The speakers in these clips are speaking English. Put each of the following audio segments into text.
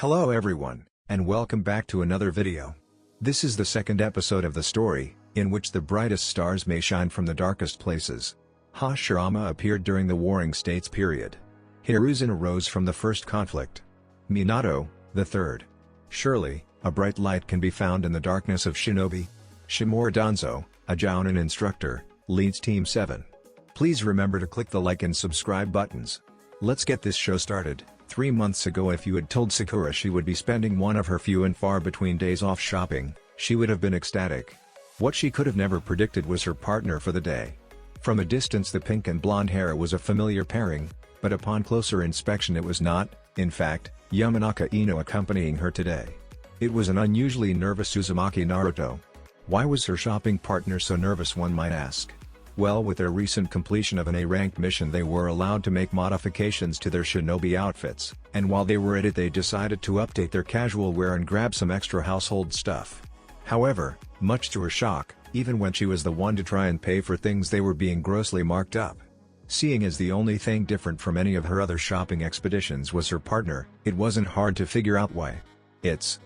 Hello everyone, and welcome back to another video. This is the second episode of the story, in which the brightest stars may shine from the darkest places. Hashirama appeared during the Warring States period. Hiruzen arose from the first conflict. Minato, the third. Surely, a bright light can be found in the darkness of Shinobi. Shimura Danzo, a Jounin instructor, leads Team 7. Please remember to click the like and subscribe buttons. Let's get this show started. 3 months ago, if you had told Sakura she would be spending one of her few and far between days off shopping, she would have been ecstatic. What she could have never predicted was her partner for the day. From a distance, the pink and blonde hair was a familiar pairing, but upon closer inspection it was not, in fact, Yamanaka Ino accompanying her today. It was an unusually nervous Uzumaki Naruto. Why was her shopping partner so nervous, one might ask? Well, with their recent completion of an A-ranked mission, they were allowed to make modifications to their Shinobi outfits, and while they were at it they decided to update their casual wear and grab some extra household stuff. However, much to her shock, even when she was the one to try and pay for things, they were being grossly marked up. Seeing as the only thing different from any of her other shopping expeditions was her partner, it wasn't hard to figure out why. It's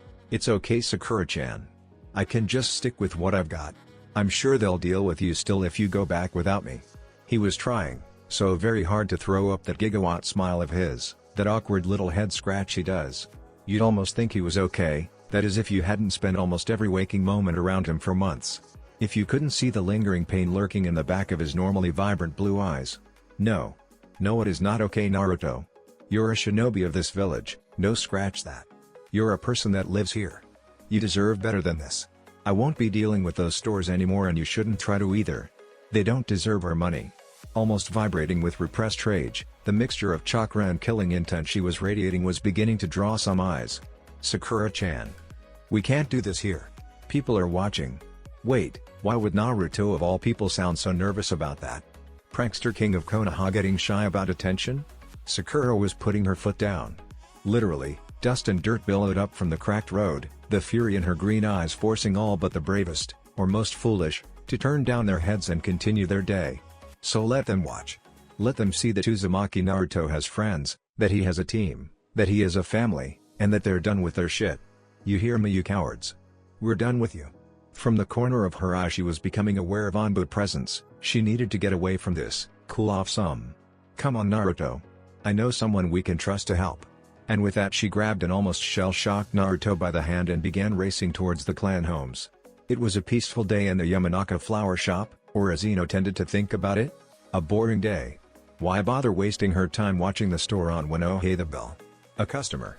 okay, Sakura-chan. I can just stick with what I've got. I'm sure they'll deal with you still if you go back without me. He was trying so very hard to throw up that gigawatt smile of his, that awkward little head scratch he does. You'd almost think he was okay, that is if you hadn't spent almost every waking moment around him for months. If you couldn't see the lingering pain lurking in the back of his normally vibrant blue eyes. No, it is not okay, Naruto. You're a shinobi of this village, no scratch that. You're a person that lives here. You deserve better than this. I won't be dealing with those stores anymore, and you shouldn't try to either. They don't deserve our money. Almost vibrating with repressed rage, the mixture of chakra and killing intent she was radiating was beginning to draw some eyes. Sakura-chan. We can't do this here. People are watching. Wait, why would Naruto of all people sound so nervous about that? Prankster king of Konoha getting shy about attention? Sakura was putting her foot down. Literally, dust and dirt billowed up from the cracked road, the fury in her green eyes forcing all but the bravest, or most foolish, to turn down their heads and continue their day. So let them watch. Let them see that Uzumaki Naruto has friends, that he has a team, that he has a family, and that they're done with their shit. You hear me, you cowards? We're done with you. From the corner of her eye she was becoming aware of Anbu's presence. She needed to get away from this, cool off some. Come on, Naruto. I know someone we can trust to help. And with that she grabbed an almost shell-shocked Naruto by the hand and began racing towards the clan homes. It was a peaceful day in the Yamanaka flower shop, or as Ino tended to think about it, a boring day. Why bother wasting her time watching the store on when oh hey the bell? A customer.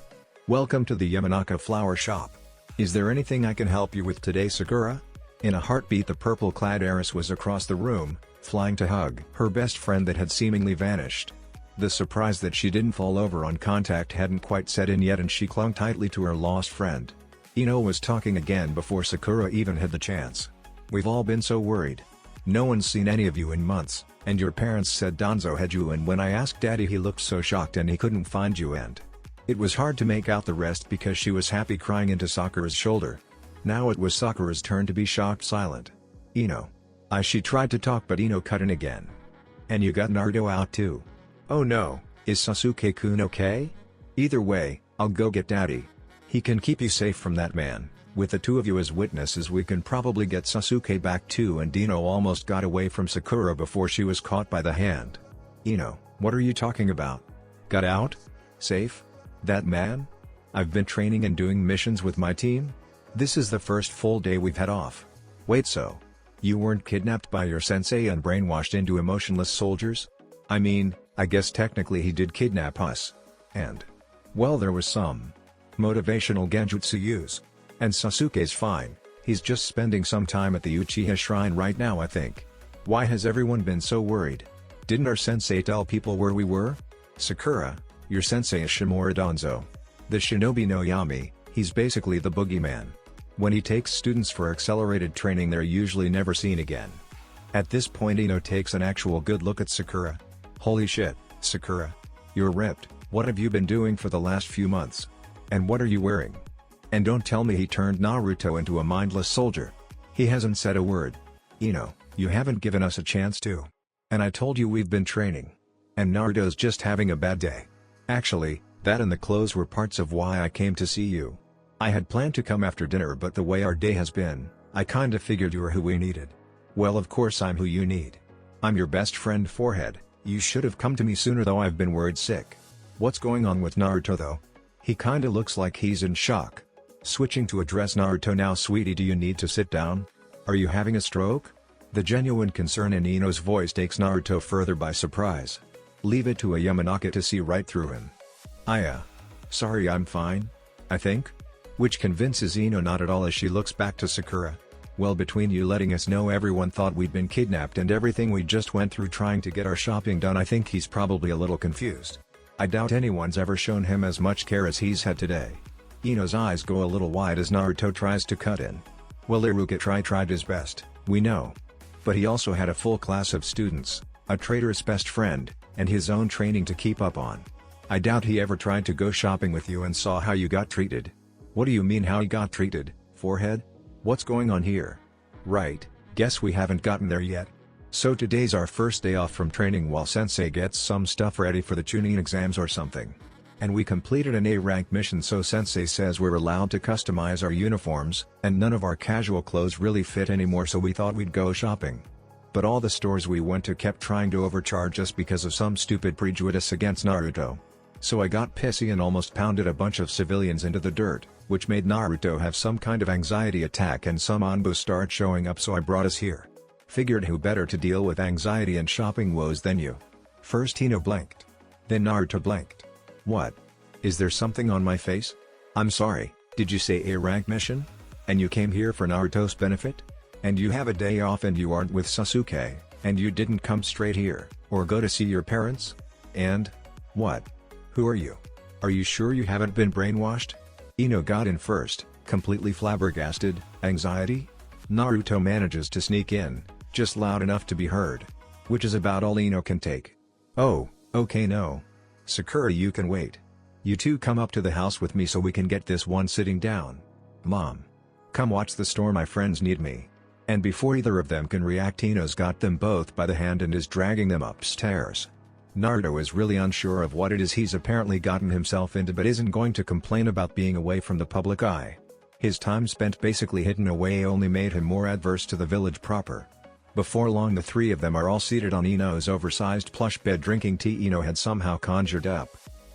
Welcome to the Yamanaka flower shop. Is there anything I can help you with today, Sakura? In a heartbeat the purple-clad heiress was across the room, flying to hug her best friend that had seemingly vanished. The surprise that she didn't fall over on contact hadn't quite set in yet, and she clung tightly to her lost friend. Ino was talking again before Sakura even had the chance. We've all been so worried. No one's seen any of you in months, and your parents said Danzo had you, and when I asked Daddy he looked so shocked and he couldn't find you, and it was hard to make out the rest because she was happy crying into Sakura's shoulder. Now it was Sakura's turn to be shocked silent. Ino. She tried to talk but Ino cut in again. And you got Naruto out too? Oh no, is Sasuke-kun okay? Either way, I'll go get Daddy. He can keep you safe from that man. With the two of you as witnesses we can probably get Sasuke back too, and Ino almost got away from Sakura before she was caught by the hand. Ino, what are you talking about? Got out? Safe? That man? I've been training and doing missions with my team. This is the first full day we've had off. Wait, so you weren't kidnapped by your sensei and brainwashed into emotionless soldiers? I mean, I guess technically he did kidnap us. And well, there was some motivational genjutsu use. And Sasuke's fine, he's just spending some time at the Uchiha shrine right now, I think. Why has everyone been so worried? Didn't our sensei tell people where we were? Sakura, your sensei is Shimura Danzo. The shinobi no Yami, he's basically the boogeyman. When he takes students for accelerated training they're usually never seen again. At this point Ino takes an actual good look at Sakura. Holy shit, Sakura. You're ripped. What have you been doing for the last few months? And what are you wearing? And don't tell me he turned Naruto into a mindless soldier. He hasn't said a word. Ino, you haven't given us a chance to. And I told you we've been training. And Naruto's just having a bad day. Actually, That and the clothes were parts of why I came to see you. I had planned to come after dinner, but the way our day has been, I kinda figured you were who we needed. Well, of course I'm who you need. I'm your best friend, Forehead. You should have come to me sooner, though I've been worried sick. What's going on with Naruto though? He kinda looks like he's in shock. Switching to address Naruto now. Sweetie, do you need to sit down? Are you having a stroke? The genuine concern in Ino's voice takes Naruto further by surprise. Leave it to a Yamanaka to see right through him. Sorry, I'm fine. I think? Which convinces Ino not at all as she looks back to Sakura. Well, between you letting us know everyone thought we'd been kidnapped and everything we just went through trying to get our shopping done, I think he's probably a little confused. I doubt anyone's ever shown him as much care as he's had today. Ino's eyes go a little wide as Naruto tries to cut in. Well, Iruka tried his best, we know. But he also had a full class of students, a traitorous best friend, and his own training to keep up on. I doubt he ever tried to go shopping with you and saw how you got treated. What do you mean how he got treated, Forehead? What's going on here? Right, guess we haven't gotten there yet. So today's our first day off from training while Sensei gets some stuff ready for the Chunin exams or something. And we completed an A-rank mission, so Sensei says we're allowed to customize our uniforms, and none of our casual clothes really fit anymore, so we thought we'd go shopping. But all the stores we went to kept trying to overcharge us because of some stupid prejudice against Naruto. So I got pissy and almost pounded a bunch of civilians into the dirt, which made Naruto have some kind of anxiety attack and some Anbu start showing up, so I brought us here. Figured who better to deal with anxiety and shopping woes than you. First Ino blinked. Then Naruto blinked. What? Is there something on my face? I'm sorry, did you say A-rank mission? And you came here for Naruto's benefit? And you have a day off and you aren't with Sasuke, and you didn't come straight here, or go to see your parents? And? What? Who are you? Are you sure you haven't been brainwashed? Ino got in first, completely flabbergasted. Anxiety? Naruto manages to sneak in, just loud enough to be heard. Which is about all Ino can take. Oh, okay, no. Sakura, you can wait. You two come up to the house with me so we can get this one sitting down. Mom. Come watch the store, my friends need me. And before either of them can react, Ino's got them both by the hand and is dragging them upstairs. Naruto is really unsure of what it is he's apparently gotten himself into, but isn't going to complain about being away from the public eye. His time spent basically hidden away only made him more adverse to the village proper. Before long the three of them are all seated on Ino's oversized plush bed drinking tea Ino had somehow conjured up.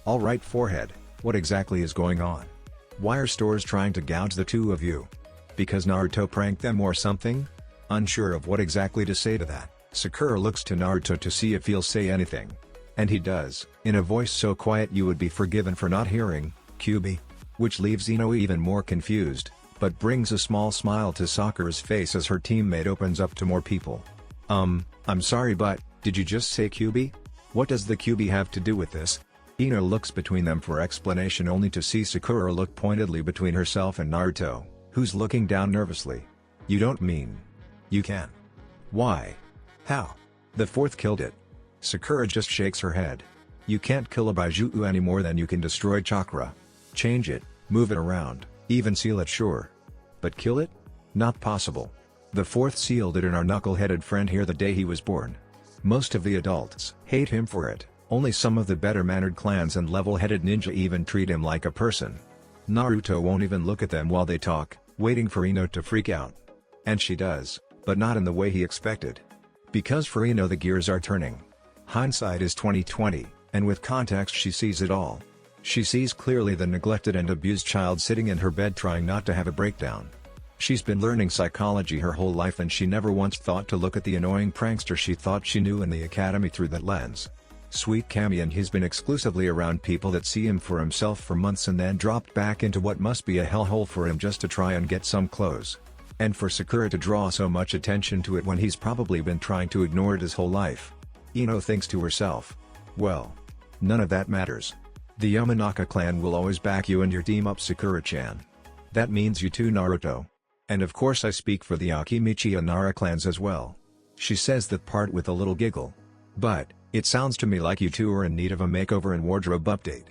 Alright, Forehead, what exactly is going on? Why are stores trying to gouge the two of you? Because Naruto pranked them or something? Unsure of what exactly to say to that, Sakura looks to Naruto to see if he'll say anything. And he does, in a voice so quiet you would be forgiven for not hearing, "Kyubi." Which leaves Ino even more confused, but brings a small smile to Sakura's face as her teammate opens up to more people. I'm sorry, but, did you just say Kyubi? What does the Kyubi have to do with this? Ino looks between them for explanation only to see Sakura look pointedly between herself and Naruto, who's looking down nervously. You don't mean... You can. Why? How? The fourth killed it. Sakura just shakes her head. You can't kill a Baizhu any more than you can destroy chakra. Change it, move it around, even seal it, sure. But kill it? Not possible. The fourth sealed it in our knuckle-headed friend here the day he was born. Most of the adults hate him for it, only some of the better-mannered clans and level-headed ninja even treat him like a person. Naruto won't even look at them while they talk, waiting for Ino to freak out. And she does, but not in the way he expected. Because for Ino the gears are turning. Hindsight is 20/20, and with context she sees it all. She sees clearly the neglected and abused child sitting in her bed trying not to have a breakdown. She's been learning psychology her whole life and she never once thought to look at the annoying prankster she thought she knew in the academy through that lens. Sweet Kami, and he's been exclusively around people that see him for himself for months and then dropped back into what must be a hellhole for him just to try and get some clothes. And for Sakura to draw so much attention to it when he's probably been trying to ignore it his whole life. Ino thinks to herself. Well. None of that matters. The Yamanaka clan will always back you and your team up, Sakura-chan. That means you too, Naruto. And of course I speak for the Akimichi and Nara clans as well. She says that part with a little giggle. But, it sounds to me like you two are in need of a makeover and wardrobe update.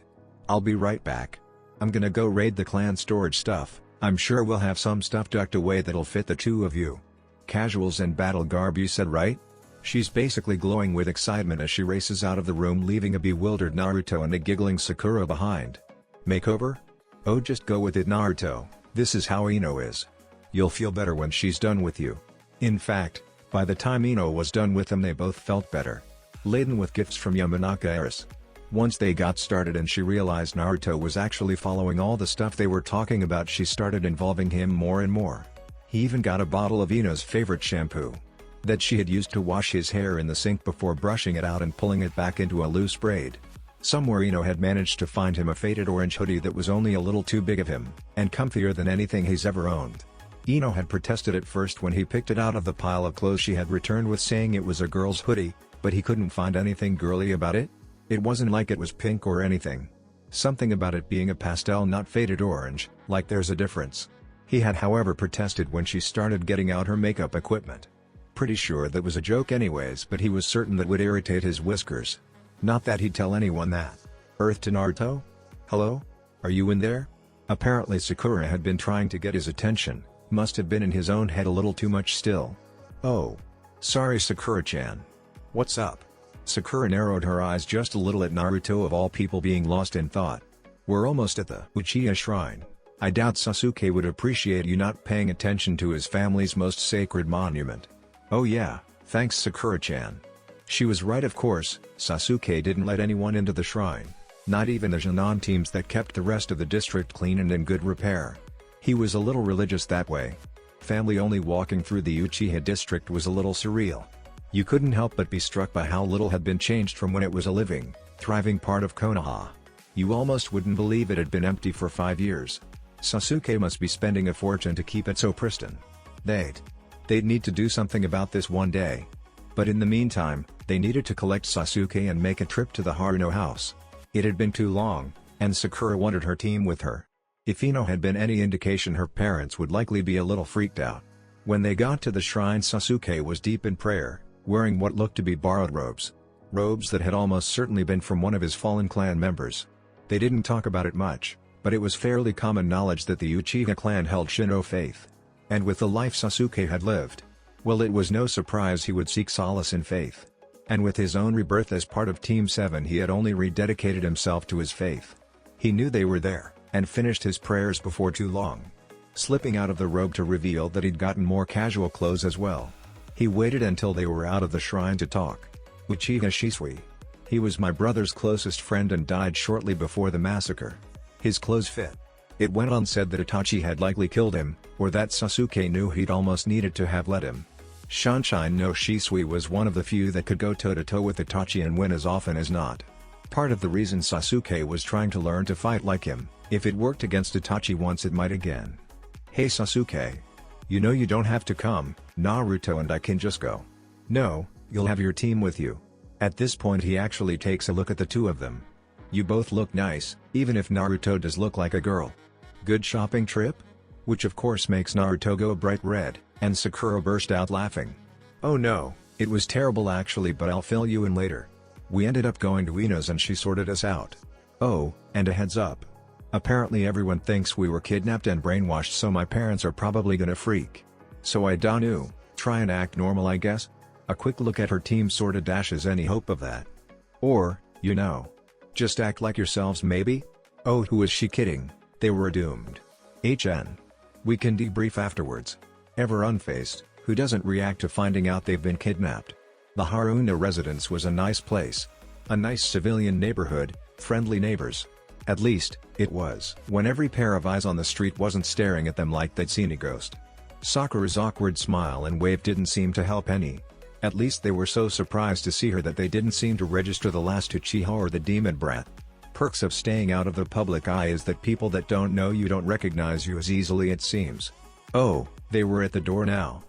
I'll be right back. I'm gonna go raid the clan storage stuff. I'm sure we'll have some stuff tucked away that'll fit the two of you. Casuals and battle garb, you said, right? She's basically glowing with excitement as she races out of the room, leaving a bewildered Naruto and a giggling Sakura behind. Makeover? Oh, just go with it, Naruto, this is how Ino is. You'll feel better when she's done with you. In fact, by the time Ino was done with them they both felt better. Laden with gifts from Yamanaka heiress. Once they got started and she realized Naruto was actually following all the stuff they were talking about, she started involving him more and more. He even got a bottle of Ino's favorite shampoo that she had used to wash his hair in the sink before brushing it out and pulling it back into a loose braid. Somewhere Ino had managed to find him a faded orange hoodie that was only a little too big of him, and comfier than anything he's ever owned. Ino had protested at first when he picked it out of the pile of clothes she had returned with, saying it was a girl's hoodie, but he couldn't find anything girly about it. It wasn't like it was pink or anything. Something about it being a pastel, not faded orange, like there's a difference. He had however protested when she started getting out her makeup equipment. Pretty sure that was a joke anyways, but he was certain that would irritate his whiskers. Not that he'd tell anyone that. Earth to Naruto? Hello? Are you in there? Apparently Sakura had been trying to get his attention, must have been in his own head a little too much still. Oh. Sorry Sakura-chan. What's up? Sakura narrowed her eyes just a little at Naruto of all people being lost in thought. We're almost at the Uchiha shrine. I doubt Sasuke would appreciate you not paying attention to his family's most sacred monument. Oh yeah, thanks Sakura-chan. She was right, of course. Sasuke didn't let anyone into the shrine. Not even the Jonan teams that kept the rest of the district clean and in good repair. He was a little religious that way. Family only walking through the Uchiha district was a little surreal. You couldn't help but be struck by how little had been changed from when it was a living, thriving part of Konoha. You almost wouldn't believe it had been empty for 5 years. Sasuke must be spending a fortune to keep it so pristine. They'd need to do something about this one day. But in the meantime, they needed to collect Sasuke and make a trip to the Haruno house. It had been too long, and Sakura wanted her team with her. If Ino had been any indication, her parents would likely be a little freaked out. When they got to the shrine, Sasuke was deep in prayer, wearing what looked to be borrowed robes. Robes that had almost certainly been from one of his fallen clan members. They didn't talk about it much, but it was fairly common knowledge that the Uchiha clan held Shino faith. And with the life Sasuke had lived, well, it was no surprise he would seek solace in faith. And with his own rebirth as part of Team 7, he had only rededicated himself to his faith. He knew they were there, and finished his prayers before too long. Slipping out of the robe to reveal that he'd gotten more casual clothes as well. He waited until they were out of the shrine to talk. Uchiha Shisui. He was my brother's closest friend and died shortly before the massacre. His clothes fit. It went on said that Itachi had likely killed him, or that Sasuke knew he'd almost needed to have let him. Shanshin no Shisui was one of the few that could go toe-to-toe with Itachi and win as often as not. Part of the reason Sasuke was trying to learn to fight like him, if it worked against Itachi once it might again. Hey Sasuke. You know you don't have to come, Naruto and I can just go. No, you'll have your team with you. At this point he actually takes a look at the two of them. You both look nice, even if Naruto does look like a girl. Good shopping trip? Which of course makes Naruto go bright red, and Sakura burst out laughing. Oh no, it was terrible actually, but I'll fill you in later. We ended up going to Ino's and she sorted us out. Oh, and a heads up. Apparently everyone thinks we were kidnapped and brainwashed, so my parents are probably gonna freak. So I don't try and act normal, I guess? A quick look at her team sorta dashes any hope of that. Or, just act like yourselves maybe? Oh, who is she kidding? They were doomed. HN. We can debrief afterwards. Ever unfazed, who doesn't react to finding out they've been kidnapped? The Haruno residence was a nice place. A nice civilian neighborhood, friendly neighbors. At least, it was. When every pair of eyes on the street wasn't staring at them like they'd seen a ghost. Sakura's awkward smile and wave didn't seem to help any. At least they were so surprised to see her that they didn't seem to register the last Uchiha or the demon brat. Perks of staying out of the public eye is that people that don't know you don't recognize you as easily, it seems. Oh, they were at the door now.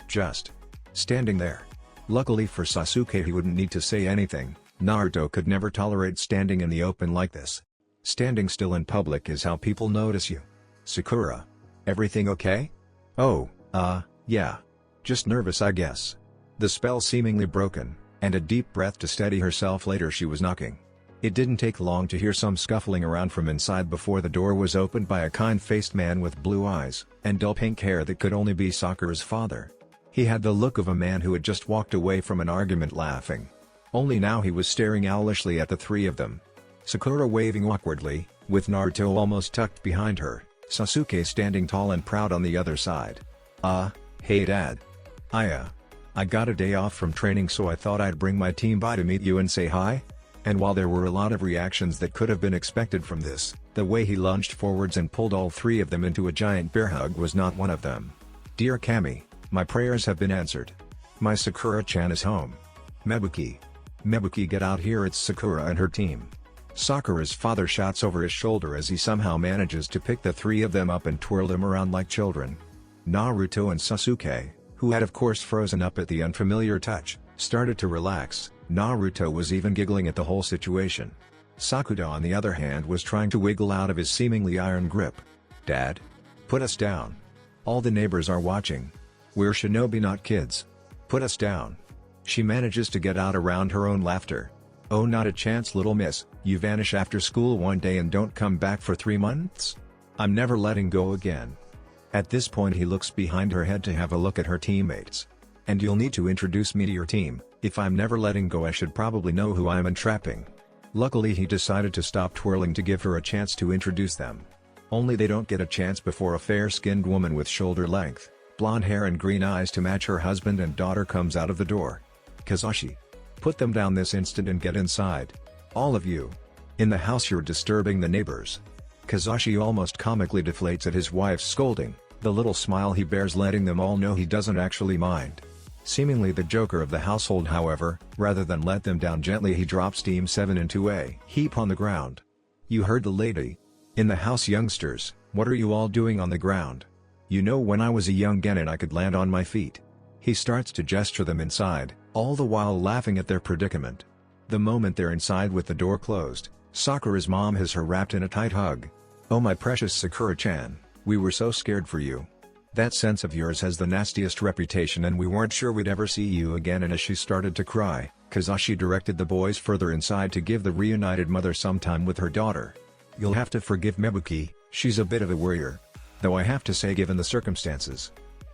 Just standing there. Luckily for Sasuke, he wouldn't need to say anything. Naruto could never tolerate standing in the open like this. Standing still in public is how people notice you. Sakura. Everything okay? Oh, yeah. Just nervous, I guess. The spell seemingly broken, and a deep breath to steady herself. Later she was knocking. It didn't take long to hear some scuffling around from inside before the door was opened by a kind-faced man with blue eyes and dull pink hair that could only be Sakura's father. He had the look of a man who had just walked away from an argument laughing. Only now he was staring owlishly at the three of them. Sakura waving awkwardly, with Naruto almost tucked behind her, Sasuke standing tall and proud on the other side. Hey Dad. I got a day off from training, so I thought I'd bring my team by to meet you and say hi? And while there were a lot of reactions that could have been expected from this, the way he lunged forwards and pulled all three of them into a giant bear hug was not one of them. Dear Kami, my prayers have been answered. My Sakura-chan is home. Mebuki, get out here, it's Sakura and her team. Sakura's father shouts over his shoulder as he somehow manages to pick the three of them up and twirl them around like children. Naruto and Sasuke, who had of course frozen up at the unfamiliar touch, started to relax. Naruto was even giggling at the whole situation. Sakuda on the other hand was trying to wiggle out of his seemingly iron grip. Dad? Put us down. All the neighbors are watching. We're shinobi, not kids. Put us down. She manages to get out around her own laughter. Oh, not a chance, little miss, you vanish after school one day and don't come back for 3 months? I'm never letting go again. At this point he looks behind her head to have a look at her teammates. And you'll need to introduce me to your team. If I'm never letting go, I should probably know who I'm entrapping. Luckily he decided to stop twirling to give her a chance to introduce them. Only they don't get a chance before a fair-skinned woman with shoulder-length, blonde hair and green eyes to match her husband and daughter comes out of the door. Kazashi. Put them down this instant and get inside. All of you. In the house, you're disturbing the neighbors. Kazashi almost comically deflates at his wife's scolding, the little smile he bears letting them all know he doesn't actually mind. Seemingly the joker of the household, however, rather than let them down gently, he drops Team 7 into a heap on the ground. You heard the lady. In the house, youngsters, what are you all doing on the ground? You know, when I was a young genin I could land on my feet. He starts to gesture them inside, all the while laughing at their predicament. The moment they're inside with the door closed, Sakura's mom has her wrapped in a tight hug. Oh my precious Sakura-chan, we were so scared for you. That sense of yours has the nastiest reputation and we weren't sure we'd ever see you again. And as she started to cry, Kazashi directed the boys further inside to give the reunited mother some time with her daughter. You'll have to forgive Mebuki, she's a bit of a worrier. Though I have to say, given the circumstances.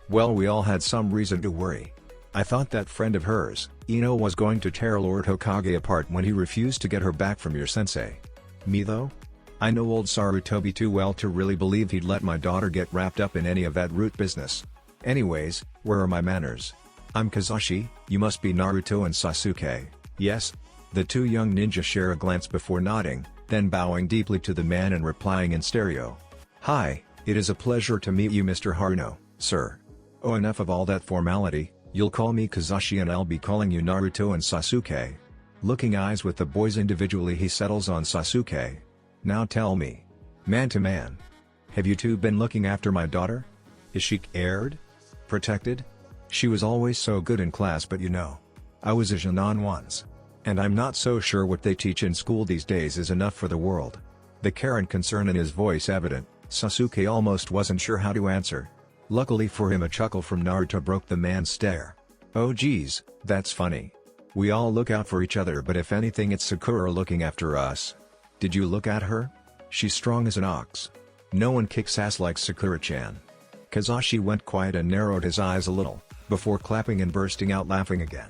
Well, we all had some reason to worry. I thought that friend of hers, Ino, was going to tear Lord Hokage apart when he refused to get her back from your sensei. Me though? I know old Sarutobi too well to really believe he'd let my daughter get wrapped up in any of that root business. Anyways, where are my manners? I'm Kazashi, you must be Naruto and Sasuke, yes? The two young ninjas share a glance before nodding, then bowing deeply to the man and replying in stereo. Hi, it is a pleasure to meet you, Mr. Haruno, sir. Oh, enough of all that formality, you'll call me Kazashi and I'll be calling you Naruto and Sasuke. Looking eyes with the boys individually, he settles on Sasuke. Now tell me, man to man, have you two been looking after my daughter? Is she cared? Protected? She was always so good in class, but you know, I was a genin once. And I'm not so sure what they teach in school these days is enough for the world. The care and concern in his voice evident, Sasuke almost wasn't sure how to answer. Luckily for him, a chuckle from Naruto broke the man's stare. Oh geez, that's funny. We all look out for each other, but if anything it's Sakura looking after us. Did you look at her? She's strong as an ox. No one kicks ass like Sakura-chan. Kazashi went quiet and narrowed his eyes a little, before clapping and bursting out laughing again.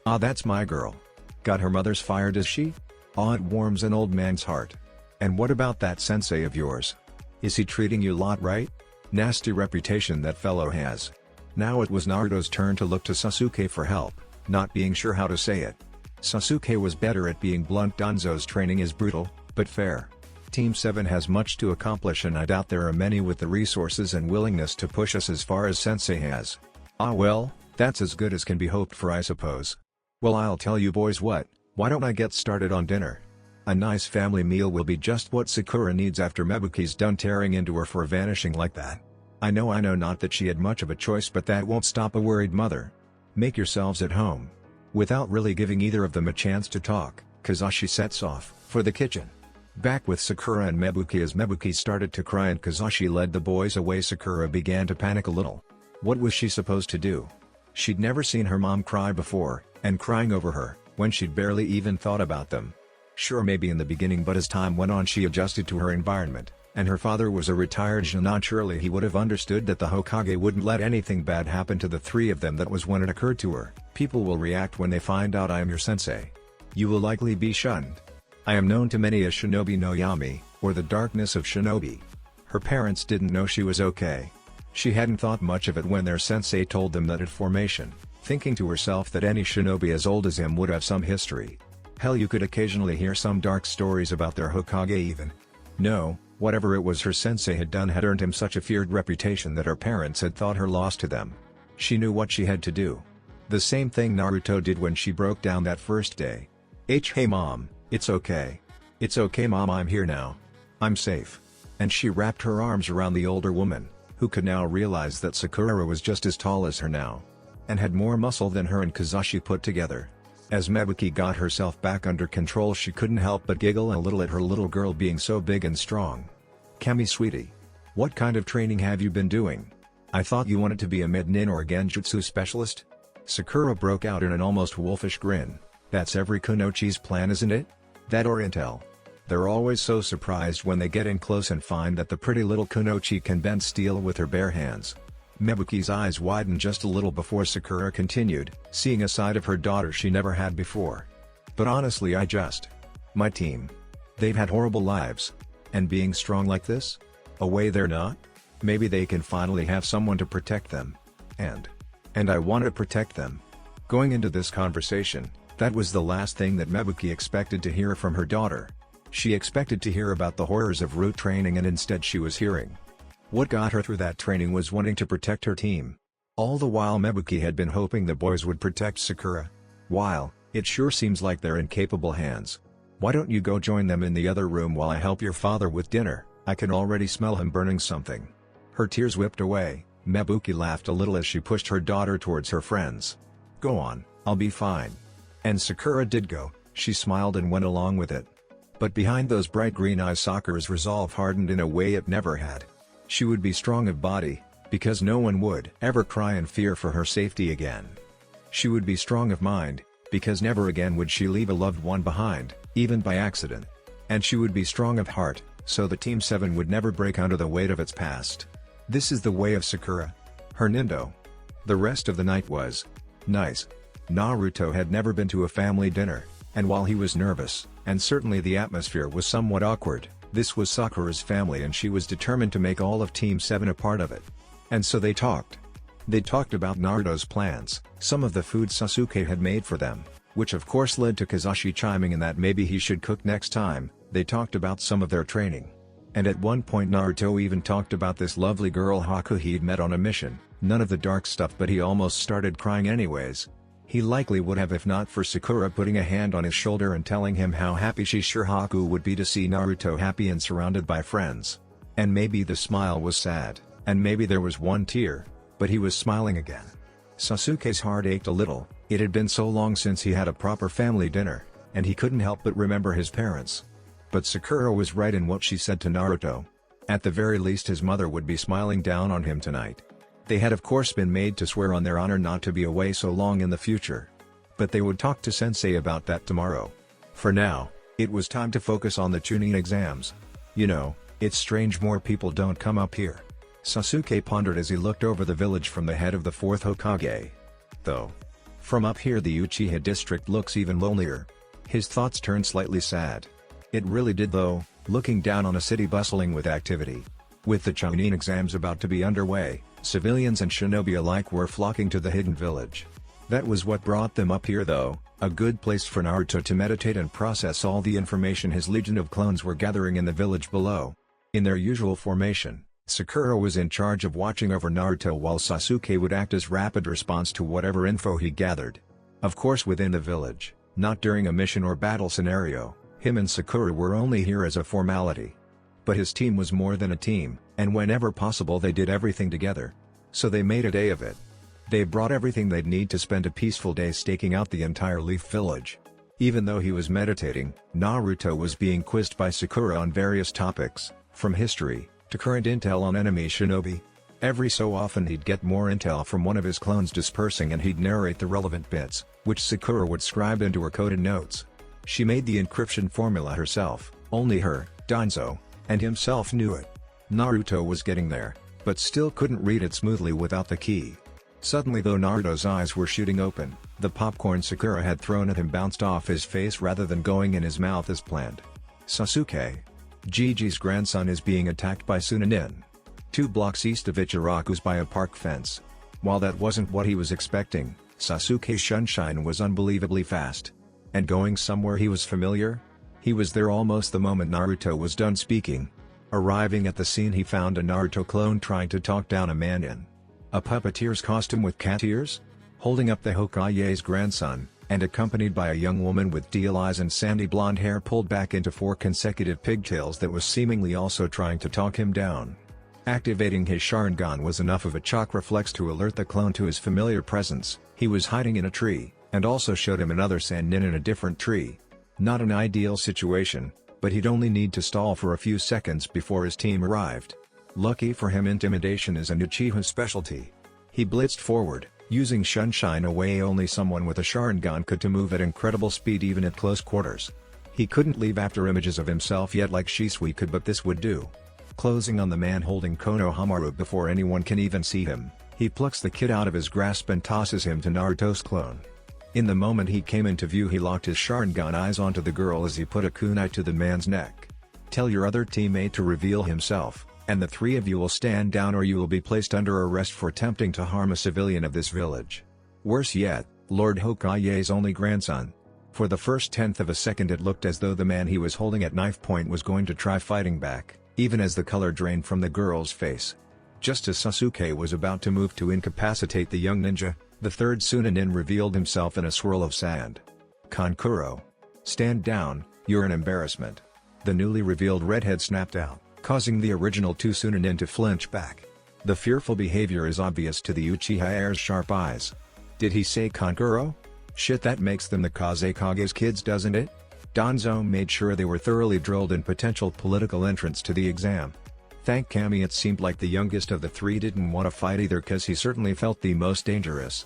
Ah, that's my girl. Got her mother's fire, does she? Ah, it warms an old man's heart. And what about that sensei of yours? Is he treating you lot right? Nasty reputation that fellow has. Now it was Naruto's turn to look to Sasuke for help, not being sure how to say it. Sasuke was better at being blunt. Danzo's training is brutal, but fair. Team 7 has much to accomplish and I doubt there are many with the resources and willingness to push us as far as Sensei has. Ah well, that's as good as can be hoped for, I suppose. Well, I'll tell you boys what, why don't I get started on dinner? A nice family meal will be just what Sakura needs after Mebuki's done tearing into her for vanishing like that. I know not that she had much of a choice, but that won't stop a worried mother. Make yourselves at home. Without really giving either of them a chance to talk, Kazashi sets off for the kitchen. Back with Sakura and Mebuki, as Mebuki started to cry and Kazashi led the boys away, Sakura began to panic a little. What was she supposed to do? She'd never seen her mom cry before, and crying over her, when she'd barely even thought about them. Sure, maybe in the beginning, but as time went on she adjusted to her environment. And her father was a retired Jonin. Surely he would have understood that the Hokage wouldn't let anything bad happen to the three of them. That was when it occurred to her. People will react when they find out I am your sensei. You will likely be shunned. I am known to many as Shinobi no Yami, or the darkness of Shinobi. Her parents didn't know she was okay. She hadn't thought much of it when their sensei told them that at formation, thinking to herself that any shinobi as old as him would have some history. Hell, you could occasionally hear some dark stories about their Hokage even. No, whatever it was her sensei had done had earned him such a feared reputation that her parents had thought her lost to them. She knew what she had to do. The same thing Naruto did when she broke down that first day. Hey mom, it's okay. It's okay mom, I'm here now. I'm safe. And she wrapped her arms around the older woman, who could now realize that Sakura was just as tall as her now. And had more muscle than her and Kazashi put together. As Mebuki got herself back under control, she couldn't help but giggle a little at her little girl being so big and strong. Kami sweetie. What kind of training have you been doing? I thought you wanted to be a mid-nin or a genjutsu specialist? Sakura broke out in an almost wolfish grin. That's every kunoichi's plan, isn't it? That or intel. They're always so surprised when they get in close and find that the pretty little kunoichi can bend steel with her bare hands. Mebuki's eyes widened just a little before Sakura continued, seeing a side of her daughter she never had before. But honestly, my team. They've had horrible lives. And being strong like this? A way they're not? Maybe they can finally have someone to protect them. And I want to protect them. Going into this conversation, that was the last thing that Mebuki expected to hear from her daughter. She expected to hear about the horrors of root training, and instead she was hearing. What got her through that training was wanting to protect her team. All the while Mebuki had been hoping the boys would protect Sakura. While, it sure seems like they're in capable hands. Why don't you go join them in the other room while I help your father with dinner? I can already smell him burning something. Her tears whipped away. Mebuki laughed a little as she pushed her daughter towards her friends. Go on, I'll be fine. And Sakura did go. She smiled and went along with it. But behind those bright green eyes, Sakura's resolve hardened in a way it never had. She would be strong of body, because no one would ever cry in fear for her safety again. She would be strong of mind, because never again would she leave a loved one behind, even by accident. And she would be strong of heart, so the Team 7 would never break under the weight of its past. This is the way of Sakura. Her Nindo. The rest of the night was nice. Naruto had never been to a family dinner, and while he was nervous, and certainly the atmosphere was somewhat awkward, this was Sakura's family and she was determined to make all of Team 7 a part of it. And so they talked. They talked about Naruto's plans, some of the food Sasuke had made for them, which of course led to Kazashi chiming in that maybe he should cook next time. They talked about some of their training. And at one point Naruto even talked about this lovely girl Haku he'd met on a mission. None of the dark stuff, but he almost started crying anyways. He likely would have if not for Sakura putting a hand on his shoulder and telling him how happy she's sure Haku would be to see Naruto happy and surrounded by friends. And maybe the smile was sad, and maybe there was one tear, but he was smiling again. Sasuke's heart ached a little. It had been so long since he had a proper family dinner, and he couldn't help but remember his parents. But Sakura was right in what she said to Naruto. At the very least his mother would be smiling down on him tonight. They had of course been made to swear on their honor not to be away so long in the future. But they would talk to Sensei about that tomorrow. For now, it was time to focus on the Chunin exams. You know, it's strange more people don't come up here. Sasuke pondered as he looked over the village from the head of the 4th Hokage. Though, from up here the Uchiha district looks even lonelier. His thoughts turned slightly sad. It really did though, looking down on a city bustling with activity. With the Chunin exams about to be underway, civilians and shinobi alike were flocking to the hidden village. That was what brought them up here though, a good place for Naruto to meditate and process all the information his legion of clones were gathering in the village below. In their usual formation, Sakura was in charge of watching over Naruto while Sasuke would act as rapid response to whatever info he gathered. Of course within the village, not during a mission or battle scenario, him and Sakura were only here as a formality. But his team was more than a team, and whenever possible they did everything together. So they made a day of it. They brought everything they'd need to spend a peaceful day staking out the entire Leaf Village. Even though he was meditating, Naruto was being quizzed by Sakura on various topics, from history, to current intel on enemy shinobi. Every so often he'd get more intel from one of his clones dispersing and he'd narrate the relevant bits, which Sakura would scribe into her coded notes. She made the encryption formula herself, only her, Danzo, And himself knew it. Naruto was getting there, but still couldn't read it smoothly without the key. Suddenly though Naruto's eyes were shooting open, the popcorn Sakura had thrown at him bounced off his face rather than going in his mouth as planned. Sasuke. Gigi's grandson is being attacked by Sunanin. 2 blocks east of Ichiraku's by a park fence. While that wasn't what he was expecting, Sasuke's Sunshine was unbelievably fast. And going somewhere he was familiar? He was there almost the moment Naruto was done speaking. Arriving at the scene he found a Naruto clone trying to talk down a man in a puppeteer's costume with cat ears, holding up the Hokage's grandson, and accompanied by a young woman with teal eyes and sandy blonde hair pulled back into 4 consecutive pigtails that was seemingly also trying to talk him down. Activating his Sharingan was enough of a chakra flex to alert the clone to his familiar presence. He was hiding in a tree, and also showed him another Sannin in a different tree. Not an ideal situation, but he'd only need to stall for a few seconds before his team arrived. Lucky for him, intimidation is an Uchiha's specialty. He blitzed forward, using Sunshine a way only someone with a Sharingan could to move at incredible speed even at close quarters. He couldn't leave after images of himself yet like Shisui could, but this would do. Closing on the man holding Konohamaru before anyone can even see him, he plucks the kid out of his grasp and tosses him to Naruto's clone. In the moment he came into view he locked his Sharingan eyes onto the girl as he put a kunai to the man's neck. Tell your other teammate to reveal himself, and the 3 of you will stand down or you will be placed under arrest for attempting to harm a civilian of this village. Worse yet, Lord Hokage's only grandson. For the first 1/10 of a second it looked as though the man he was holding at knife point was going to try fighting back, even as the color drained from the girl's face. Just as Sasuke was about to move to incapacitate the young ninja, the 3rd Sunanin revealed himself in a swirl of sand. Kankuro. Stand down, you're an embarrassment. The newly revealed redhead snapped out, causing the original 2 Sunanin to flinch back. The fearful behavior is obvious to the Uchiha heir's sharp eyes. Did he say Kankuro? Shit, that makes them the Kazekage's kids, doesn't it? Danzo made sure they were thoroughly drilled in potential political entrance to the exam. Thank Kami, it seemed like the youngest of the 3 didn't want to fight either, cause he certainly felt the most dangerous.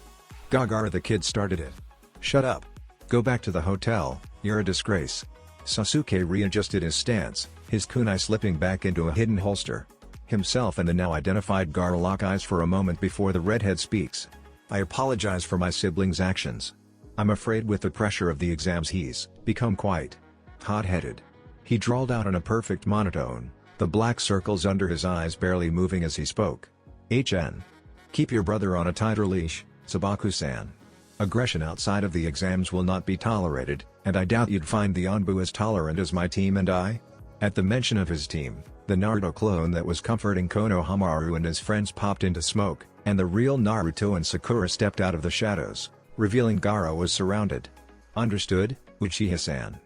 Gagara, the kid started it. Shut up. Go back to the hotel, you're a disgrace. Sasuke readjusted his stance, his kunai slipping back into a hidden holster. Himself and the now identified Gaara lock eyes for a moment before the redhead speaks. I apologize for my sibling's actions. I'm afraid with the pressure of the exams he's become quite hot-headed. He drawled out in a perfect monotone, the black circles under his eyes barely moving as he spoke. HN. Keep your brother on a tighter leash, Sabaku-san. Aggression outside of the exams will not be tolerated, and I doubt you'd find the Anbu as tolerant as my team and I. At the mention of his team, the Naruto clone that was comforting Konohamaru and his friends popped into smoke, and the real Naruto and Sakura stepped out of the shadows, revealing Gaara was surrounded. Understood, Uchiha-san.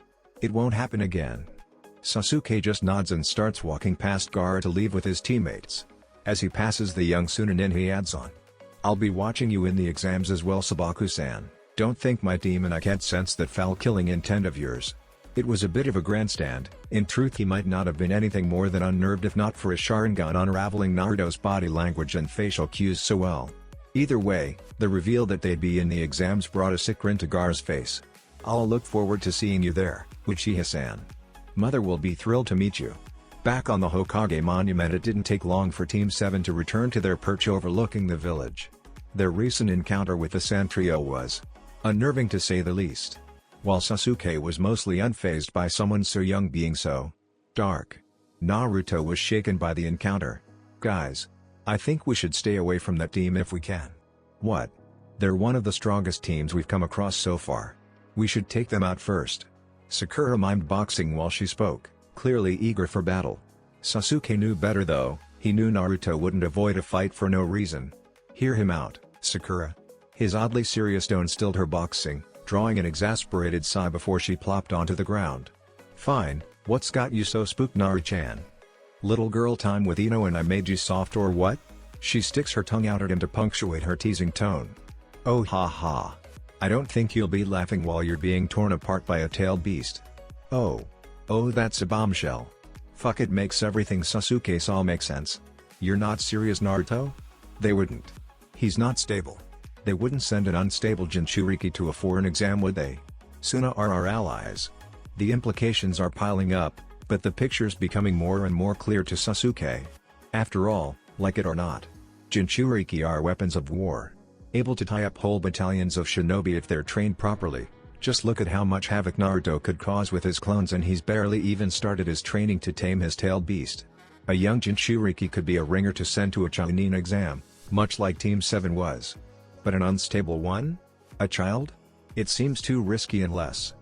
It won't happen again. Sasuke just nods and starts walking past Gaara to leave with his teammates. As he passes the young Sunanin he adds on. I'll be watching you in the exams as well, Sabaku-san. Don't think my team and I can't sense that foul killing intent of yours. It was a bit of a grandstand. In truth he might not have been anything more than unnerved if not for his Sharingan unraveling Naruto's body language and facial cues so well. Either way, the reveal that they'd be in the exams brought a sick grin to Gaara's face. I'll look forward to seeing you there, Uchiha-san. Mother will be thrilled to meet you. Back on the Hokage monument, it didn't take long for Team 7 to return to their perch overlooking the village. Their recent encounter with the Sand Trio was unnerving to say the least. While Sasuke was mostly unfazed by someone so young being so dark, Naruto was shaken by the encounter. Guys, I think we should stay away from that team if we can. What? They're one of the strongest teams we've come across so far. We should take them out first. Sakura mimed boxing while she spoke, clearly eager for battle. Sasuke knew better though, he knew Naruto wouldn't avoid a fight for no reason. Hear him out, Sakura. His oddly serious tone stilled her boxing, drawing an exasperated sigh before she plopped onto the ground. Fine, what's got you so spooked, Naru-chan? Little girl time with Ino and I made you soft or what? She sticks her tongue out at him to punctuate her teasing tone. Oh ha ha. I don't think you'll be laughing while you're being torn apart by a tailed beast. Oh, that's a bombshell. Fuck, it makes everything Sasuke saw make sense. You're not serious, Naruto? They wouldn't. He's not stable. They wouldn't send an unstable Jinchuriki to a foreign exam, would they? Suna are our allies. The implications are piling up. But the picture's becoming more and more clear to Sasuke. After all, like it or not, Jinchuriki are weapons of war, able to tie up whole battalions of shinobi if they're trained properly. Just look at how much havoc Naruto could cause with his clones, and he's barely even started his training to tame his tailed beast. A young Jinchuriki could be a ringer to send to a Chunin exam, much like Team 7 was. But an unstable one? A child? It seems too risky unless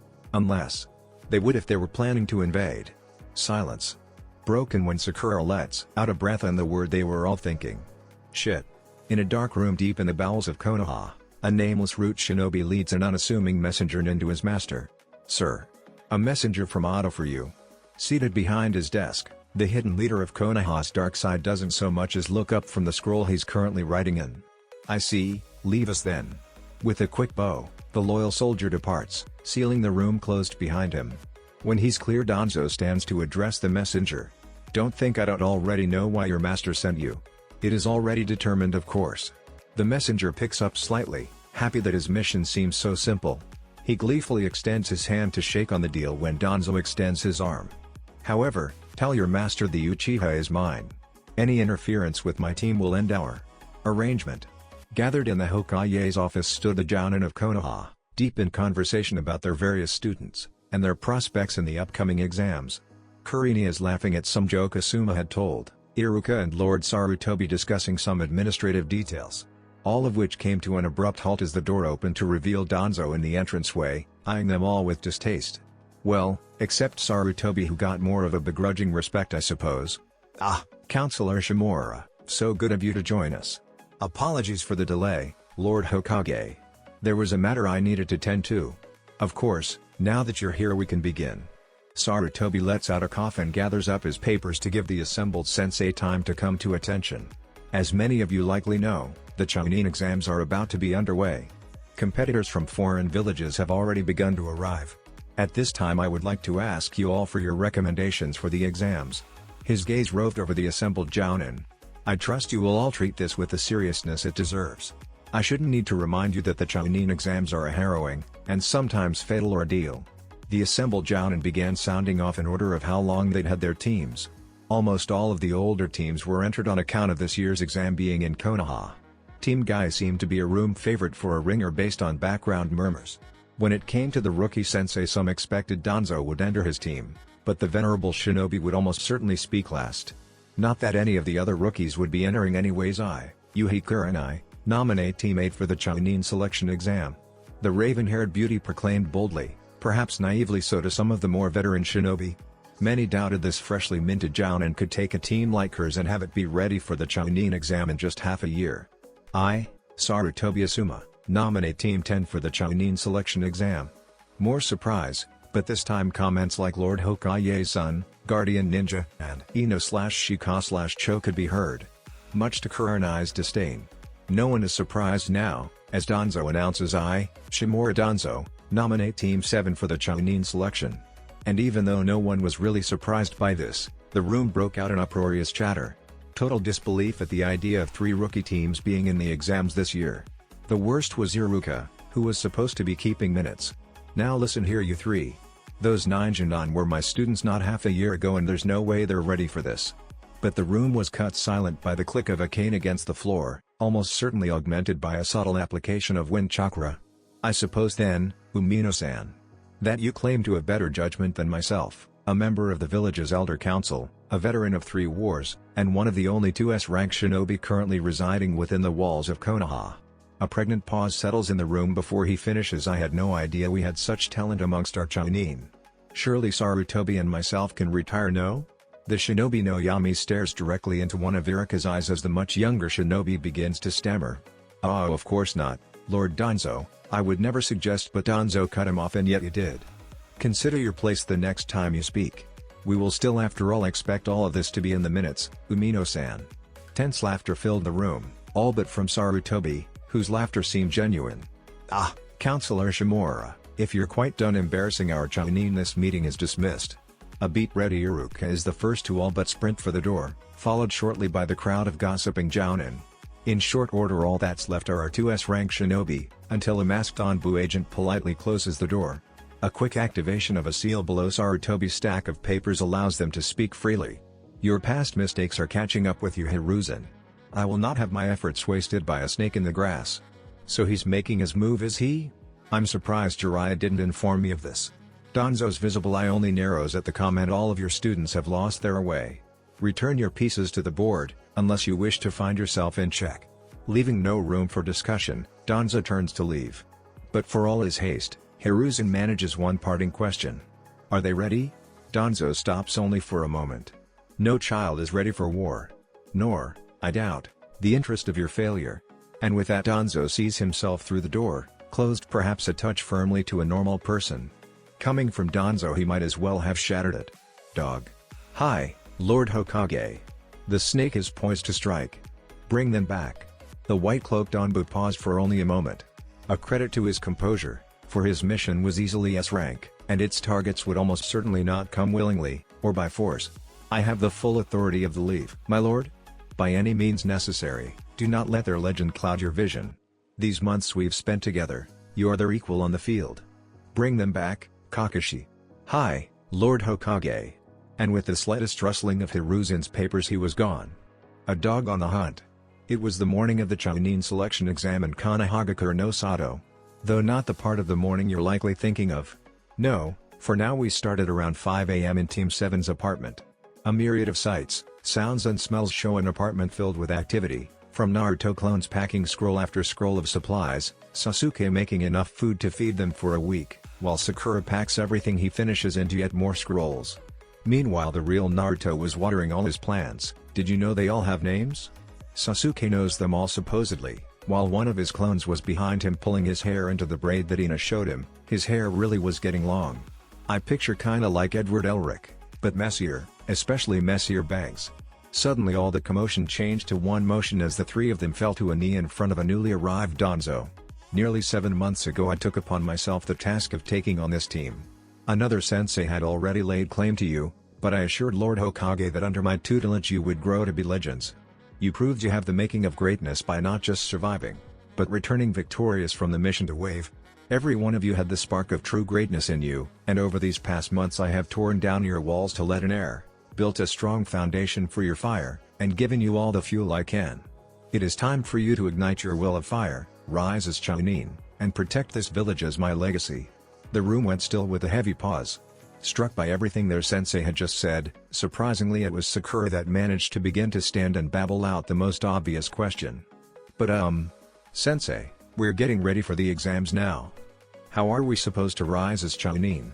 they would if they were planning to invade. Silence. Broken when Sakura lets out a breath on the word they were all thinking. Shit. In a dark room deep in the bowels of Konoha, a nameless root shinobi leads an unassuming messenger into his master. Sir. A messenger from Oda for you. Seated behind his desk, the hidden leader of Konoha's dark side doesn't so much as look up from the scroll he's currently writing in. I see, leave us then. With a quick bow, the loyal soldier departs, sealing the room closed behind him. When he's clear, Danzo stands to address the messenger. Don't think I don't already know why your master sent you. It is already determined, of course. The messenger picks up slightly, happy that his mission seems so simple. He gleefully extends his hand to shake on the deal when Danzo extends his arm. However, tell your master the Uchiha is mine. Any interference with my team will end our arrangement. Gathered in the Hokage's office stood the Jounin of Konoha, deep in conversation about their various students, and their prospects in the upcoming exams. Kurini is laughing at some joke Asuma had told Iruka and Lord Sarutobi, discussing some administrative details. All of which came to an abrupt halt as the door opened to reveal Danzo in the entranceway, eyeing them all with distaste. Well, except Sarutobi, who got more of a begrudging respect, I suppose. Ah, Counselor Shimura, so good of you to join us. Apologies for the delay, Lord Hokage. There was a matter I needed to tend to. Of course, now that you're here we can begin. Sarutobi lets out a cough and gathers up his papers to give the assembled sensei time to come to attention. As many of you likely know, the Chunin exams are about to be underway. Competitors from foreign villages have already begun to arrive. At this time I would like to ask you all for your recommendations for the exams. His gaze roved over the assembled Jounin. I trust you will all treat this with the seriousness it deserves. I shouldn't need to remind you that the Chunin exams are a harrowing, and sometimes fatal ordeal. The assembled Jounin began sounding off in order of how long they'd had their teams. Almost all of the older teams were entered on account of this year's exam being in Konoha. Team Guy seemed to be a room favorite for a ringer based on background murmurs. When it came to the rookie sensei, some expected Danzo would enter his team, but the venerable shinobi would almost certainly speak last. Not that any of the other rookies would be entering anyways. Yuhikura and I, nominate Team 8 for the Chunin selection exam. The raven-haired beauty proclaimed boldly, perhaps naively so to some of the more veteran shinobi. Many doubted this freshly minted Jounin could take a team like hers and have it be ready for the Chunin exam in just half a year. I, Sarutobi Asuma, nominate Team 10 for the Chunin selection exam. More surprise, but this time comments like Lord Hokage's son, Guardian Ninja, and Ino/Shika/Cho could be heard. Much to Kurani's disdain. No one is surprised now, as Danzo announces I, Shimura Danzo, nominate Team 7 for the Chunin selection. And even though no one was really surprised by this, the room broke out in uproarious chatter. Total disbelief at the idea of 3 rookie teams being in the exams this year. The worst was Iruka, who was supposed to be keeping minutes. Now listen here you 3. Those 9 Junon were my students not half a year ago, and there's no way they're ready for this. But the room was cut silent by the click of a cane against the floor, almost certainly augmented by a subtle application of wind chakra. I suppose then, Umino-san, that you claim to have better judgment than myself, a member of the village's elder council, a veteran of 3 wars, and one of the only 2S rank shinobi currently residing within the walls of Konoha. A pregnant pause settles in the room before he finishes. I had no idea we had such talent amongst our Chunin. Surely Sarutobi and myself can retire, no? The shinobi no Yami stares directly into one of Iruka's eyes as the much younger shinobi begins to stammer. Oh, of course not, Lord Danzo, I would never suggest, but Danzo cut him off, and yet you did. Consider your place the next time you speak. We will still after all expect all of this to be in the minutes, Umino-san. Tense laughter filled the room, all but from Sarutobi, whose laughter seemed genuine. Ah, Counselor Shimura, if you're quite done embarrassing our Chunin, this meeting is dismissed. A beat ready Iruka is the first to all but sprint for the door, followed shortly by the crowd of gossiping Jounin. In short order, all that's left are our 2S rank shinobi, until a masked Anbu agent politely closes the door. A quick activation of a seal below Sarutobi's stack of papers allows them to speak freely. Your past mistakes are catching up with you, Hiruzen. I will not have my efforts wasted by a snake in the grass. So he's making his move, is he? I'm surprised Jiraiya didn't inform me of this. Danzo's visible eye only narrows at the comment, all of your students have lost their way. Return your pieces to the board, unless you wish to find yourself in check. Leaving no room for discussion, Danzo turns to leave. But for all his haste, Hiruzen manages one parting question. Are they ready? Danzo stops only for a moment. No child is ready for war. Nor, I doubt, the interest of your failure. And with that, Danzo sees himself through the door, closed perhaps a touch firmly to a normal person. Coming from Danzo, he might as well have shattered it. Dog. Hi, Lord Hokage. The snake is poised to strike. Bring them back. The white-cloaked Anbu paused for only a moment. A credit to his composure, for his mission was easily S-rank, and its targets would almost certainly not come willingly, or by force. I have the full authority of the leave, my lord. By any means necessary, do not let their legend cloud your vision. These months we've spent together, you are their equal on the field. Bring them back, Kakashi. Hi, Lord Hokage. And with the slightest rustling of Hiruzen's papers he was gone. A dog on the hunt. It was the morning of the Chunin selection exam in Konohagakure no Sato. Though not the part of the morning you're likely thinking of. No, for now we started around 5 AM in Team 7's apartment. A myriad of sights, sounds and smells show an apartment filled with activity, from Naruto clones packing scroll after scroll of supplies, Sasuke making enough food to feed them for a week, while Sakura packs everything he finishes into yet more scrolls. Meanwhile the real Naruto was watering all his plants. Did you know they all have names? Sasuke knows them all supposedly, while one of his clones was behind him pulling his hair into the braid that Ina showed him. His hair really was getting long. I picture kinda like Edward Elric, but messier, especially messier bangs. Suddenly all the commotion changed to one motion as the three of them fell to a knee in front of a newly arrived Danzo. Nearly 7 months ago I took upon myself the task of taking on this team. Another sensei had already laid claim to you, but I assured Lord Hokage that under my tutelage you would grow to be legends. You proved you have the making of greatness by not just surviving, but returning victorious from the mission to Wave. Every one of you had the spark of true greatness in you, and over these past months I have torn down your walls to let in air, built a strong foundation for your fire, and given you all the fuel I can. It is time for you to ignite your will of fire, rise as Chunin, and protect this village as my legacy. The room went still with a heavy pause. Struck by everything their sensei had just said, surprisingly it was Sakura that managed to begin to stand and babble out the most obvious question. But Sensei, we're getting ready for the exams now. How are we supposed to rise as Chunin?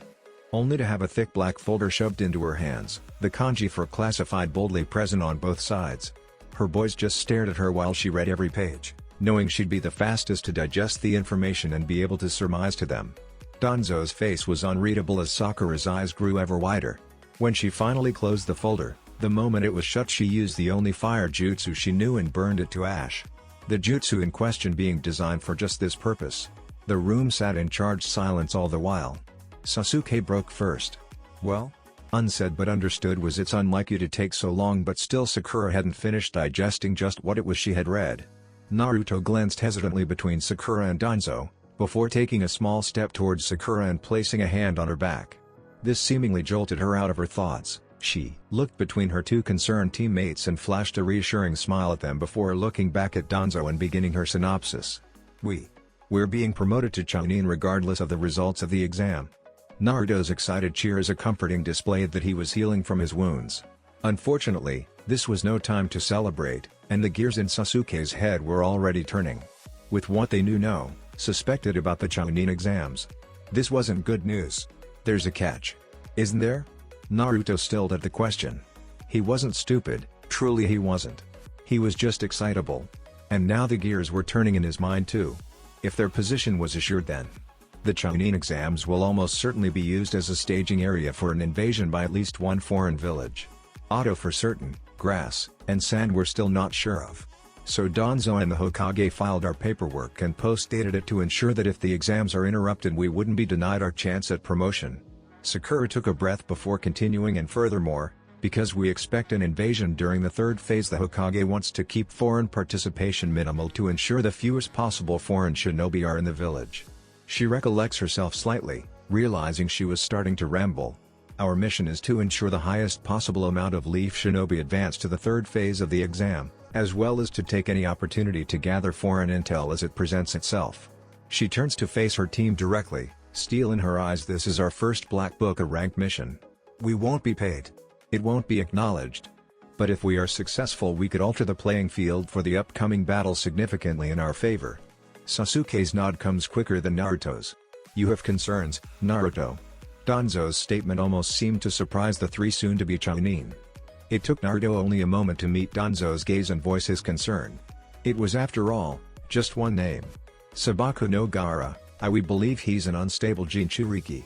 Only to have a thick black folder shoved into her hands, the kanji for classified boldly present on both sides. Her boys just stared at her while she read every page, knowing she'd be the fastest to digest the information and be able to surmise to them. Danzo's face was unreadable as Sakura's eyes grew ever wider. When she finally closed the folder, the moment it was shut she used the only fire jutsu she knew and burned it to ash. The jutsu in question being designed for just this purpose. The room sat in charged silence all the while. Sasuke broke first. Well? Unsaid but understood was it's unlike you to take so long, but still Sakura hadn't finished digesting just what it was she had read. Naruto glanced hesitantly between Sakura and Danzo, before taking a small step towards Sakura and placing a hand on her back. This seemingly jolted her out of her thoughts. She looked between her two concerned teammates and flashed a reassuring smile at them before looking back at Danzo and beginning her synopsis. We're being promoted to Chunin regardless of the results of the exam. Naruto's excited cheers a comforting display that he was healing from his wounds. Unfortunately, this was no time to celebrate, and the gears in Sasuke's head were already turning. With what they suspected about the Chunin exams. This wasn't good news. There's a catch. Isn't there? Naruto stilled at the question. He wasn't stupid, truly he wasn't. He was just excitable. And now the gears were turning in his mind too. If their position was assured, then the Chunin exams will almost certainly be used as a staging area for an invasion by at least one foreign village. Auto for certain, grass, and sand we're still not sure of. So Danzo and the Hokage filed our paperwork and post-dated it to ensure that if the exams are interrupted we wouldn't be denied our chance at promotion. Sakura took a breath before continuing, and furthermore, because we expect an invasion during the third phase, the Hokage wants to keep foreign participation minimal to ensure the fewest possible foreign shinobi are in the village. She recollects herself slightly, Realizing she was starting to ramble. Our mission is to ensure the highest possible amount of Leaf Shinobi advance to the third phase of the exam, as well as to take any opportunity to gather foreign intel as it presents itself. She turns to face her team directly, steel in her eyes. This is our first Black Book A rank mission. We won't be paid. It won't be acknowledged. But if we are successful, we could alter the playing field for the upcoming battle significantly in our favor. Sasuke's nod comes quicker than Naruto's. You have concerns, Naruto. Danzo's statement almost seemed to surprise the three soon-to-be Chunin. It took Naruto only a moment to meet Danzo's gaze and voice his concern. It was, after all, just one name. Sabaku no Gaara. We believe he's an unstable Jinchuriki.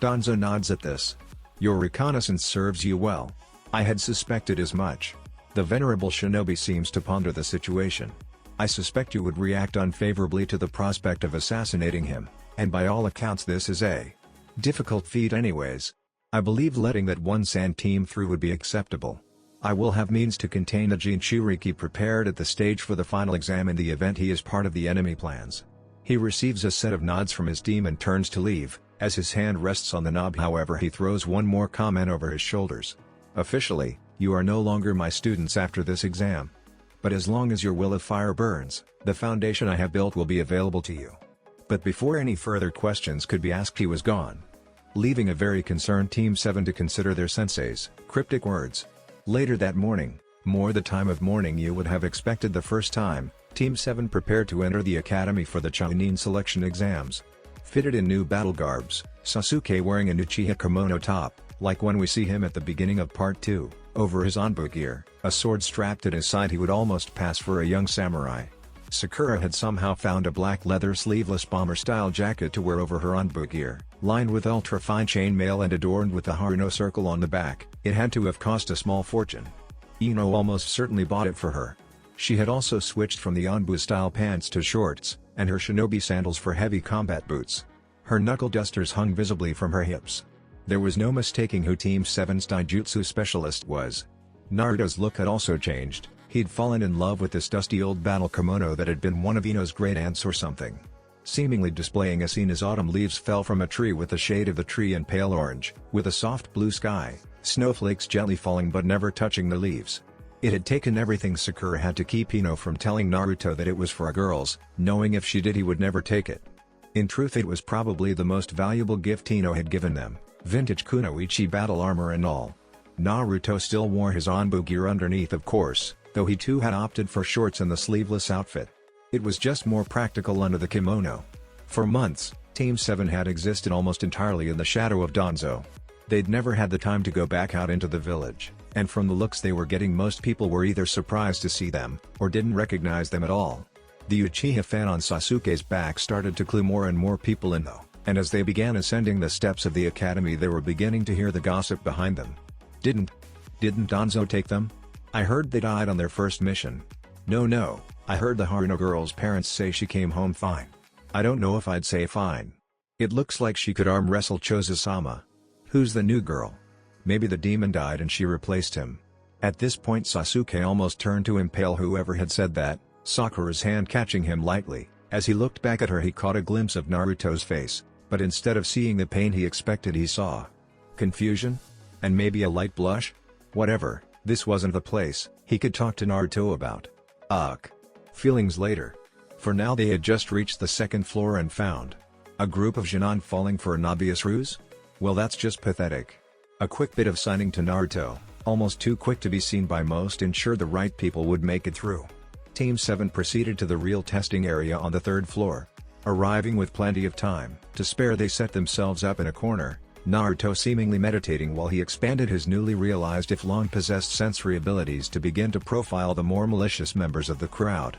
Danzo nods at this. Your reconnaissance serves you well. I had suspected as much. The venerable shinobi seems to ponder the situation. I suspect you would react unfavorably to the prospect of assassinating him, and by all accounts this is a difficult feat anyways. I believe letting that one sand team through would be acceptable. I will have means to contain the Jinchuriki prepared at the stage for the final exam in the event he is part of the enemy plans. He receives a set of nods from his team and turns to leave. As his hand rests on the knob, however, he throws one more comment over his shoulders. Officially, you are no longer my students after this exam. But as long as your will of fire burns, the foundation I have built will be available to you. But before any further questions could be asked, he was gone, leaving a very concerned Team 7 to consider their sensei's cryptic words. Later that morning, more the time of morning you would have expected the first time, Team 7 prepared to enter the academy for the Chunin selection exams. Fitted in new battle garbs, Sasuke wearing an Uchiha kimono top, like when we see him at the beginning of Part 2, over his Anbu gear, a sword strapped at his side, he would almost pass for a young samurai. Sakura had somehow found a black leather sleeveless bomber-style jacket to wear over her Anbu gear, lined with ultra-fine chainmail and adorned with the Haruno circle on the back. It had to have cost a small fortune. Ino almost certainly bought it for her. She had also switched from the Anbu-style pants to shorts, and her shinobi sandals for heavy combat boots. Her knuckle dusters hung visibly from her hips. There was no mistaking who Team 7's Taijutsu specialist was. Naruto's look had also changed. He'd fallen in love with this dusty old battle kimono that had been one of Ino's great aunts or something. Seemingly displaying a scene as autumn leaves fell from a tree with the shade of the tree in pale orange, with a soft blue sky, snowflakes gently falling but never touching the leaves. It had taken everything Sakura had to keep Ino from telling Naruto that it was for girls, knowing if she did he would never take it. In truth, it was probably the most valuable gift Ino had given them, vintage kunoichi battle armor and all. Naruto still wore his Anbu gear underneath, of course, though he too had opted for shorts and the sleeveless outfit. It was just more practical under the kimono. For months, Team 7 had existed almost entirely in the shadow of Danzo. They'd never had the time to go back out into the village, and from the looks they were getting, most people were either surprised to see them, or didn't recognize them at all. The Uchiha fan on Sasuke's back started to clue more and more people in though, and as they began ascending the steps of the academy they were beginning to hear the gossip behind them. Didn't Danzo take them? I heard they died on their first mission. No, I heard the Haruno girl's parents say she came home fine. I don't know if I'd say fine. It looks like she could arm wrestle Chozo-sama. Who's the new girl? Maybe the demon died and she replaced him. At this point Sasuke almost turned to impale whoever had said that, Sakura's hand catching him lightly. As he looked back at her he caught a glimpse of Naruto's face, but instead of seeing the pain he expected he saw confusion? And maybe a light blush? Whatever, this wasn't the place he could talk to Naruto about. Feelings later. For now they had just reached the second floor and found a group of Genin falling for an obvious ruse? Well, that's just pathetic. A quick bit of signing to Naruto, almost too quick to be seen by most, ensured the right people would make it through. Team 7 proceeded to the real testing area on the third floor. Arriving with plenty of time to spare, they set themselves up in a corner, Naruto seemingly meditating while he expanded his newly realized if long possessed sensory abilities to begin to profile the more malicious members of the crowd.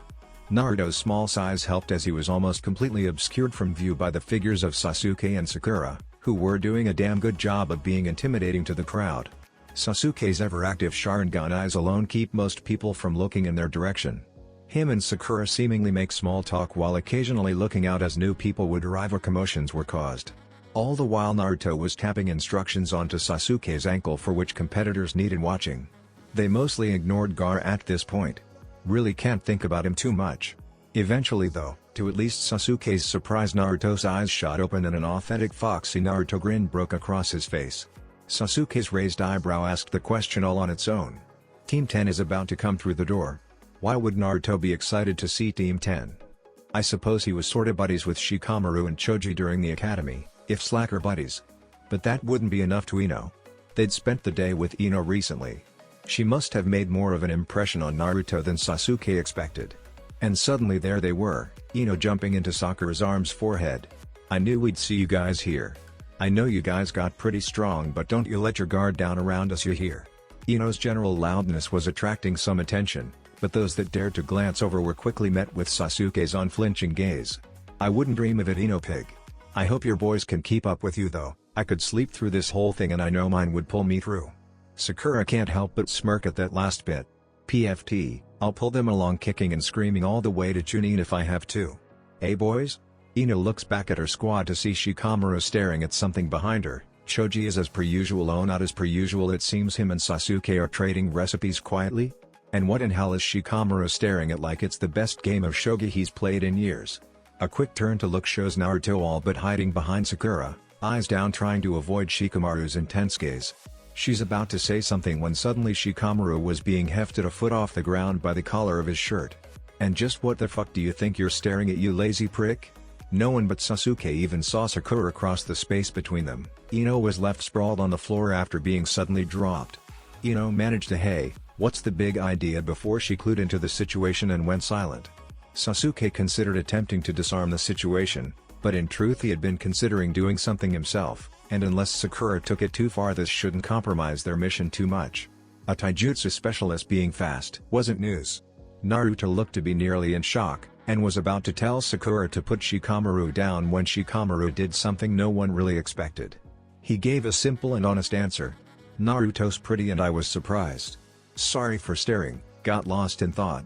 Naruto's small size helped, as he was almost completely obscured from view by the figures of Sasuke and Sakura, who were doing a damn good job of being intimidating to the crowd. Sasuke's ever-active Sharingan eyes alone keep most people from looking in their direction. Him and Sakura seemingly make small talk while occasionally looking out as new people would arrive or commotions were caused. All the while Naruto was tapping instructions onto Sasuke's ankle for which competitors needed watching. They mostly ignored Gaara at this point. Really can't think about him too much. Eventually though, to at least Sasuke's surprise, Naruto's eyes shot open and an authentic foxy Naruto grin broke across his face. Sasuke's raised eyebrow asked the question all on its own. Team 10 is about to come through the door. Why would Naruto be excited to see Team 10? I suppose he was sorta buddies with Shikamaru and Choji during the academy, if slacker buddies. But that wouldn't be enough to Ino. They'd spent the day with Ino recently. She must have made more of an impression on Naruto than Sasuke expected. And suddenly there they were, Ino jumping into Sakura's arms forehead. I knew we'd see you guys here. I know you guys got pretty strong, but don't you let your guard down around us, you hear? Ino's general loudness was attracting some attention, but those that dared to glance over were quickly met with Sasuke's unflinching gaze. I wouldn't dream of it, Ino pig. I hope your boys can keep up with you though. I could sleep through this whole thing and I know mine would pull me through. Sakura can't help but smirk at that last bit. PFT, I'll pull them along kicking and screaming all the way to Chunin if I have to. Hey boys? Ino looks back at her squad to see Shikamaru staring at something behind her. Choji is as per usual. Oh, not as per usual, it seems him and Sasuke are trading recipes quietly? And what in hell is Shikamaru staring at like it's the best game of shogi he's played in years? A quick turn to look shows Naruto all but hiding behind Sakura, eyes down trying to avoid Shikamaru's intense gaze. She's about to say something when suddenly Shikamaru was being hefted a foot off the ground by the collar of his shirt. And just what the fuck do you think you're staring at, you lazy prick? No one but Sasuke even saw Sakura cross the space between them. Ino was left sprawled on the floor after being suddenly dropped. Ino managed to "Hey, what's the big idea?" before she clued into the situation and went silent. Sasuke considered attempting to disarm the situation, but in truth he had been considering doing something himself, and unless Sakura took it too far this shouldn't compromise their mission too much. A taijutsu specialist being fast wasn't news. Naruto looked to be nearly in shock, and was about to tell Sakura to put Shikamaru down when Shikamaru did something no one really expected. He gave a simple and honest answer. "Naruto's pretty and I was surprised. Sorry for staring, got lost in thought."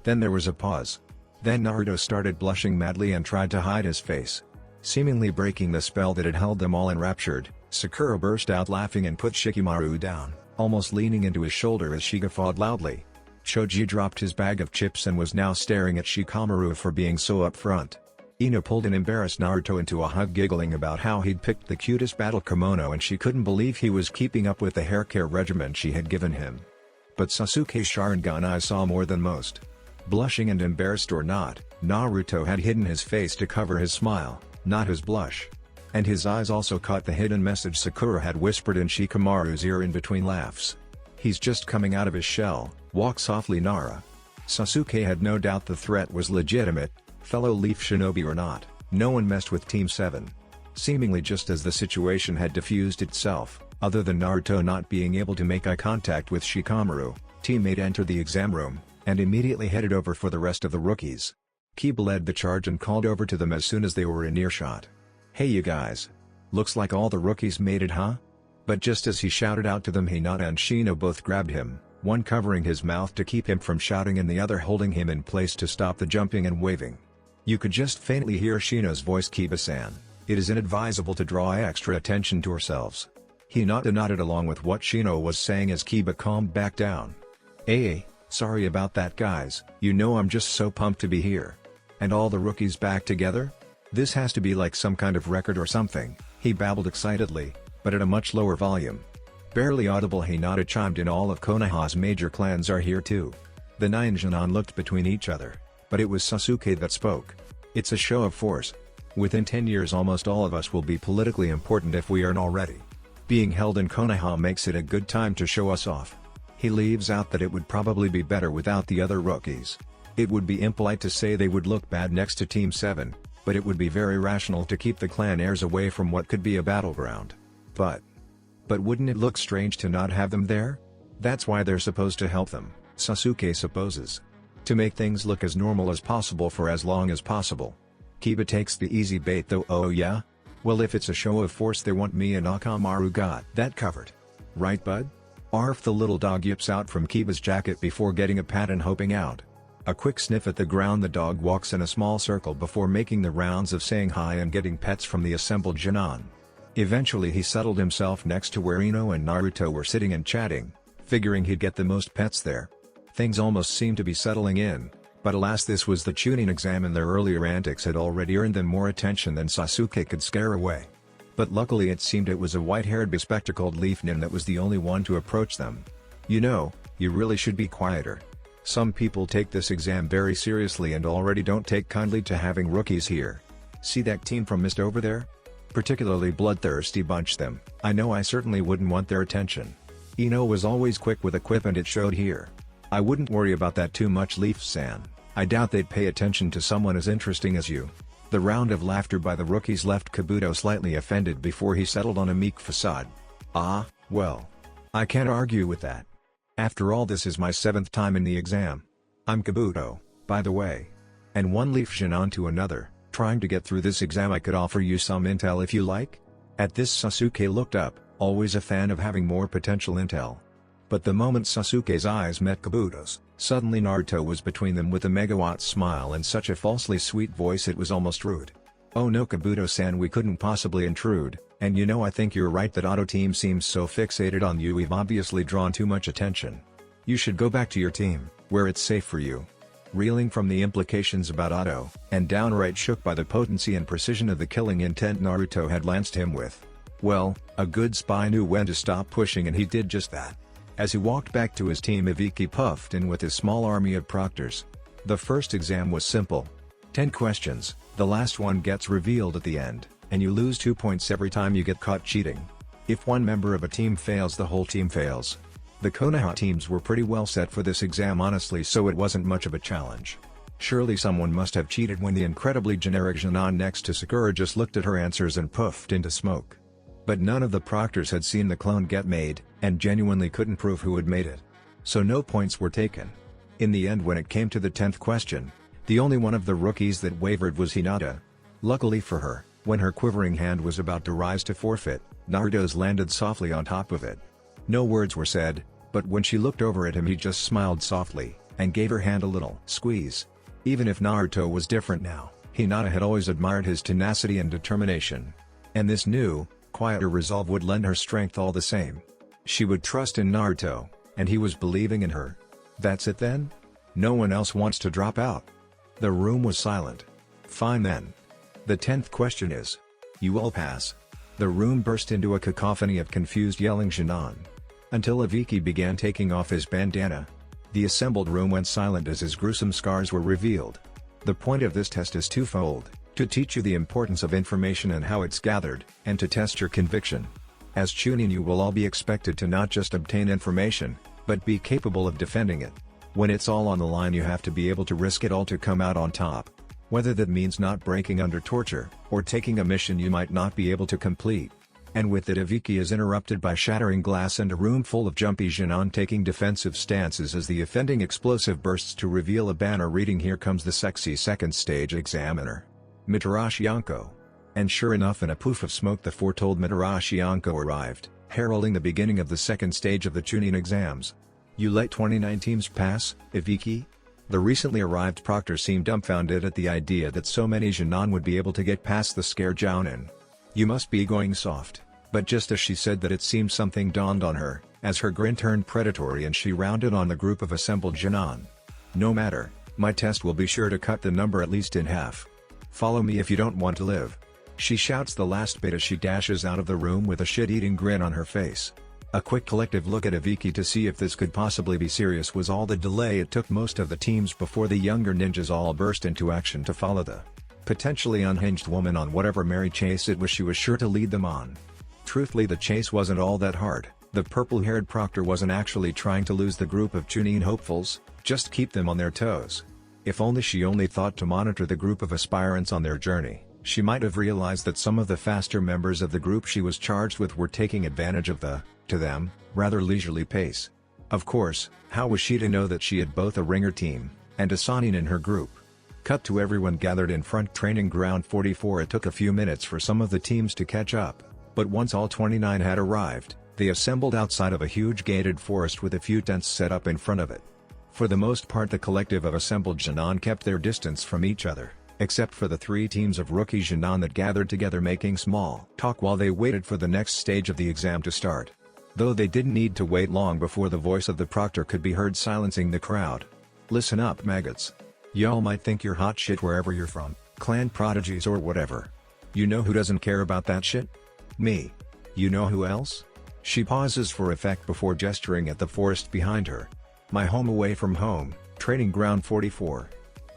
Then there was a pause. Then Naruto started blushing madly and tried to hide his face. Seemingly breaking the spell that had held them all enraptured, Sakura burst out laughing and put Shikamaru down, almost leaning into his shoulder as she guffawed loudly. Choji dropped his bag of chips and was now staring at Shikamaru for being so upfront. Ino pulled an embarrassed Naruto into a hug, giggling about how he'd picked the cutest battle kimono and she couldn't believe he was keeping up with the hair care regimen she had given him. But Sasuke's Sharingan eyes saw more than most. Blushing and embarrassed or not, Naruto had hidden his face to cover his smile, not his blush. And his eyes also caught the hidden message Sakura had whispered in Shikamaru's ear in between laughs. "He's just coming out of his shell, walk softly, Nara." Sasuke had no doubt the threat was legitimate, fellow Leaf Shinobi or not, no one messed with Team 7. Seemingly just as the situation had diffused itself, other than Naruto not being able to make eye contact with Shikamaru, Team 8 entered the exam room, and immediately headed over for the rest of the rookies. Kiba led the charge and called over to them as soon as they were in earshot. "Hey you guys. Looks like all the rookies made it, huh?" But just as he shouted out to them, Hinata and Shino both grabbed him, one covering his mouth to keep him from shouting and the other holding him in place to stop the jumping and waving. You could just faintly hear Shino's voice, "Kiba-san, it is inadvisable to draw extra attention to ourselves." Hinata nodded along with what Shino was saying as Kiba calmed back down. "Hey, sorry about that guys, you know I'm just so pumped to be here. And all the rookies back together? This has to be like some kind of record or something," he babbled excitedly, but at a much lower volume. Barely audible, Hinata chimed in, "All of Konoha's major clans are here too." The nine Jonin looked between each other, but it was Sasuke that spoke. "It's a show of force. Within 10 years almost all of us will be politically important if we aren't already. Being held in Konoha makes it a good time to show us off." He leaves out that it would probably be better without the other rookies. It would be impolite to say they would look bad next to Team 7, but it would be very rational to keep the clan heirs away from what could be a battleground. But wouldn't it look strange to not have them there? That's why they're supposed to help them, Sasuke supposes. To make things look as normal as possible for as long as possible. Kiba takes the easy bait though. "Oh yeah? Well, if it's a show of force they want me and Akamaru got that covered. Right bud?" Arf, the little dog yips out from Kiba's jacket before getting a pat and hoping out. A quick sniff at the ground, the dog walks in a small circle before making the rounds of saying hi and getting pets from the assembled Jonin. Eventually he settled himself next to where Ino and Naruto were sitting and chatting, figuring he'd get the most pets there. Things almost seemed to be settling in, But alas, this was the Chunin exam and their earlier antics had already earned them more attention than Sasuke could scare away. But luckily it seemed it was a white-haired bespectacled leaf nin that was the only one to approach them. "You know, you really should be quieter. Some people take this exam very seriously and already don't take kindly to having rookies here. See that team from Mist over there? Particularly bloodthirsty bunch them. I know I certainly wouldn't want their attention." Ino was always quick with a quip and it showed here. "I wouldn't worry about that too much, Leaf-san. I doubt they'd pay attention to someone as interesting as you." The round of laughter by the rookies left Kabuto slightly offended before he settled on a meek facade. "Ah, well. I can't argue with that. After all, this is my 7th time in the exam. I'm Kabuto, by the way." And one Leaf Shinon to another, "Trying to get through this exam. I could offer you some intel if you like?" At this Sasuke looked up, always a fan of having more potential intel. But the moment Sasuke's eyes met Kabuto's, suddenly Naruto was between them with a megawatt smile and such a falsely sweet voice it was almost rude. "Oh no, Kabuto-san, we couldn't possibly intrude, and you know I think you're right that Auto team seems so fixated on you. We've obviously drawn too much attention. You should go back to your team, where it's safe for you." Reeling from the implications about Auto, and downright shook by the potency and precision of the killing intent Naruto had lanced him with. Well, a good spy knew when to stop pushing and he did just that. As he walked back to his team, Ibiki puffed in with his small army of proctors. The first exam was simple. 10 questions, the last one gets revealed at the end, and you lose 2 points every time you get caught cheating. If one member of a team fails, the whole team fails. The Konoha teams were pretty well set for this exam honestly, so it wasn't much of a challenge. Surely someone must have cheated when the incredibly generic Jinan next to Sakura just looked at her answers and puffed into smoke. But none of the proctors had seen the clone get made, and genuinely couldn't prove who had made it. So no points were taken. In the end, when it came to the 10th question, the only one of the rookies that wavered was Hinata. Luckily for her, when her quivering hand was about to rise to forfeit, Naruto's landed softly on top of it. No words were said, but when she looked over at him he just smiled softly, and gave her hand a little squeeze. Even if Naruto was different now, Hinata had always admired his tenacity and determination. And this new, quieter resolve would lend her strength all the same. She would trust in Naruto, and he was believing in her. That's it then? No one else wants to drop out? The room was silent. Fine then. The 10th question is. You all pass. The room burst into a cacophony of confused yelling Jinan. Until Ibiki began taking off his bandana. The assembled room went silent as his gruesome scars were revealed. The point of this test is twofold: to teach you the importance of information and how it's gathered, and to test your conviction. As Chunin, you will all be expected to not just obtain information, but be capable of defending it. When it's all on the line, you have to be able to risk it all to come out on top. Whether that means not breaking under torture, or taking a mission you might not be able to complete. And with it, Ibiki is interrupted by shattering glass and a room full of jumpy Jinan taking defensive stances as the offending explosive bursts to reveal a banner reading, "Here comes the sexy second stage examiner, Mitarashi Yonko." And sure enough, in a poof of smoke, the foretold Mitarashi Yonko arrived, heralding the beginning of the second stage of the Chunin exams. "You let 29 teams pass, Ibiki?" The recently arrived proctor seemed dumbfounded at the idea that so many Jinan would be able to get past the scared Jounin. "You must be going soft." But just as she said that, it seemed something dawned on her, as her grin turned predatory and she rounded on the group of assembled Jinan. "No matter, my test will be sure to cut the number at least in half. Follow me if you don't want to live." She shouts the last bit as she dashes out of the room with a shit-eating grin on her face. A quick collective look at Ibiki to see if this could possibly be serious was all the delay it took most of the teams before the younger ninjas all burst into action to follow the potentially unhinged woman on whatever merry chase it was she was sure to lead them on. Truthfully, the chase wasn't all that hard. The purple-haired proctor wasn't actually trying to lose the group of Chunin hopefuls, just keep them on their toes. If only she only thought to monitor the group of aspirants on their journey, she might have realized that some of the faster members of the group she was charged with were taking advantage of the, to them, rather leisurely pace. Of course, how was she to know that she had both a ringer team, and a Sanin in her group? Cut to everyone gathered in front training ground 44. It took a few minutes for some of the teams to catch up, but once all 29 had arrived, they assembled outside of a huge gated forest with a few tents set up in front of it. For the most part, the collective of assembled Jinan kept their distance from each other, except for the 3 teams of rookie Jinan that gathered together making small talk while they waited for the next stage of the exam to start. Though they didn't need to wait long before the voice of the proctor could be heard silencing the crowd. "Listen up, maggots. Y'all might think you're hot shit wherever you're from, clan prodigies or whatever. You know who doesn't care about that shit? Me. You know who else? She pauses for effect before gesturing at the forest behind her. My home away from home, Training Ground 44.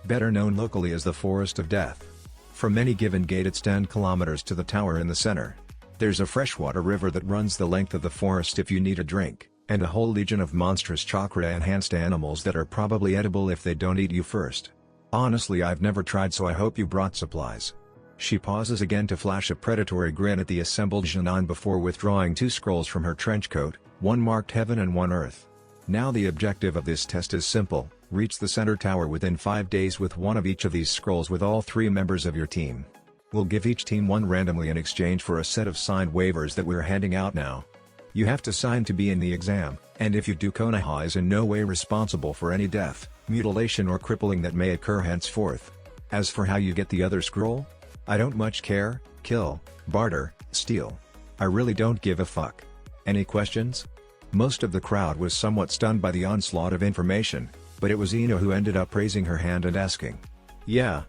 Better known locally as the Forest of Death. From any given gate it's 10 kilometers to the tower in the center. There's a freshwater river that runs the length of the forest if you need a drink, and a whole legion of monstrous chakra-enhanced animals that are probably edible if they don't eat you first. Honestly, I've never tried, so I hope you brought supplies. She pauses again to flash a predatory grin at the assembled Genin before withdrawing 2 scrolls from her trench coat, one marked Heaven and one Earth. Now the objective of this test is simple: reach the center tower within 5 days with one of each of these scrolls with all 3 members of your team. We'll give each team one randomly in exchange for a set of signed waivers that we're handing out now. You have to sign to be in the exam, and if you do, Konoha is in no way responsible for any death, mutilation or crippling that may occur henceforth. As for how you get the other scroll, I don't much care. Kill, barter, steal. I really don't give a fuck. Any questions? Most of the crowd was somewhat stunned by the onslaught of information, but it was Ino who ended up raising her hand and asking. Yeah,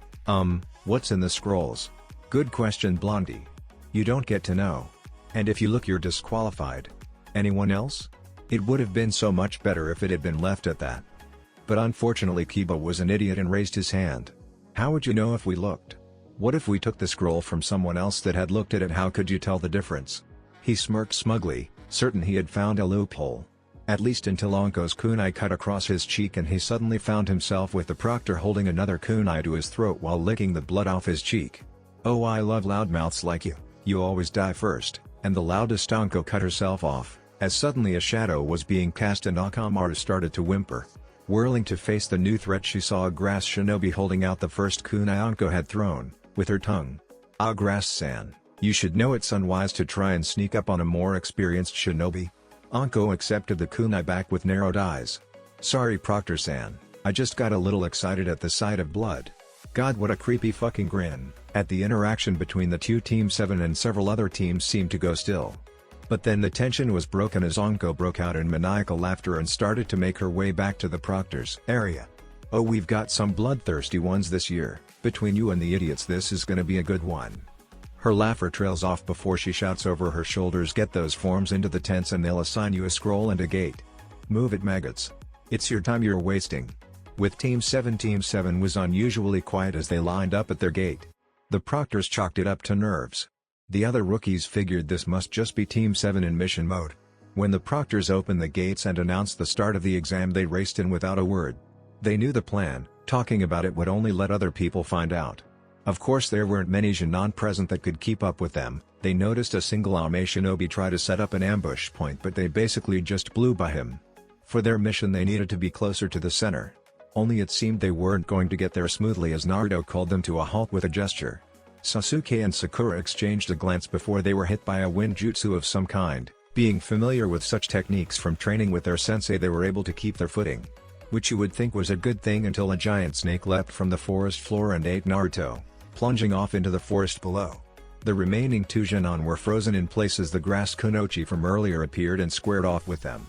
what's in the scrolls? Good question, Blondie. You don't get to know. And if you look, you're disqualified. Anyone else? It would have been so much better if it had been left at that. But unfortunately Kiba was an idiot and raised his hand. How would you know if we looked? What if we took the scroll from someone else that had looked at it? How could you tell the difference? He smirked smugly, certain he had found a loophole. At least until Anko's kunai cut across his cheek and he suddenly found himself with the proctor holding another kunai to his throat while licking the blood off his cheek. Oh, I love loudmouths like you. You always die first. And the loudest Anko cut herself off, as suddenly a shadow was being cast and Akamaru started to whimper. Whirling to face the new threat, she saw a grass shinobi holding out the first kunai Anko had thrown, with her tongue. Ah, Grass-san, you should know it's unwise to try and sneak up on a more experienced shinobi. Anko accepted the kunai back with narrowed eyes. Sorry Proctor-san, I just got a little excited at the sight of blood. God, what a creepy fucking grin. At the interaction between the two, Team 7 and several other teams seemed to go still. But then the tension was broken as Anko broke out in maniacal laughter and started to make her way back to the proctor's area. Oh, we've got some bloodthirsty ones this year. Between you and the idiots, this is gonna be a good one. Her laughter trails off before she shouts over her shoulders, get those forms into the tents and they'll assign you a scroll and a gate. Move it, maggots. It's your time you're wasting. With Team 7 was unusually quiet as they lined up at their gate. The proctors chalked it up to nerves. The other rookies figured this must just be Team 7 in mission mode. When the proctors opened the gates and announced the start of the exam, they raced in without a word. They knew the plan, talking about it would only let other people find out. Of course there weren't many Genin present that could keep up with them. They noticed a single Ame shinobi try to set up an ambush point, but they basically just blew by him. For their mission they needed to be closer to the center. Only it seemed they weren't going to get there smoothly as Naruto called them to a halt with a gesture. Sasuke and Sakura exchanged a glance before they were hit by a wind jutsu of some kind. Being familiar with such techniques from training with their sensei, they were able to keep their footing. Which you would think was a good thing until a giant snake leapt from the forest floor and ate Naruto, plunging off into the forest below. The remaining 2 Genin were frozen in place as the grass kunoichi from earlier appeared and squared off with them.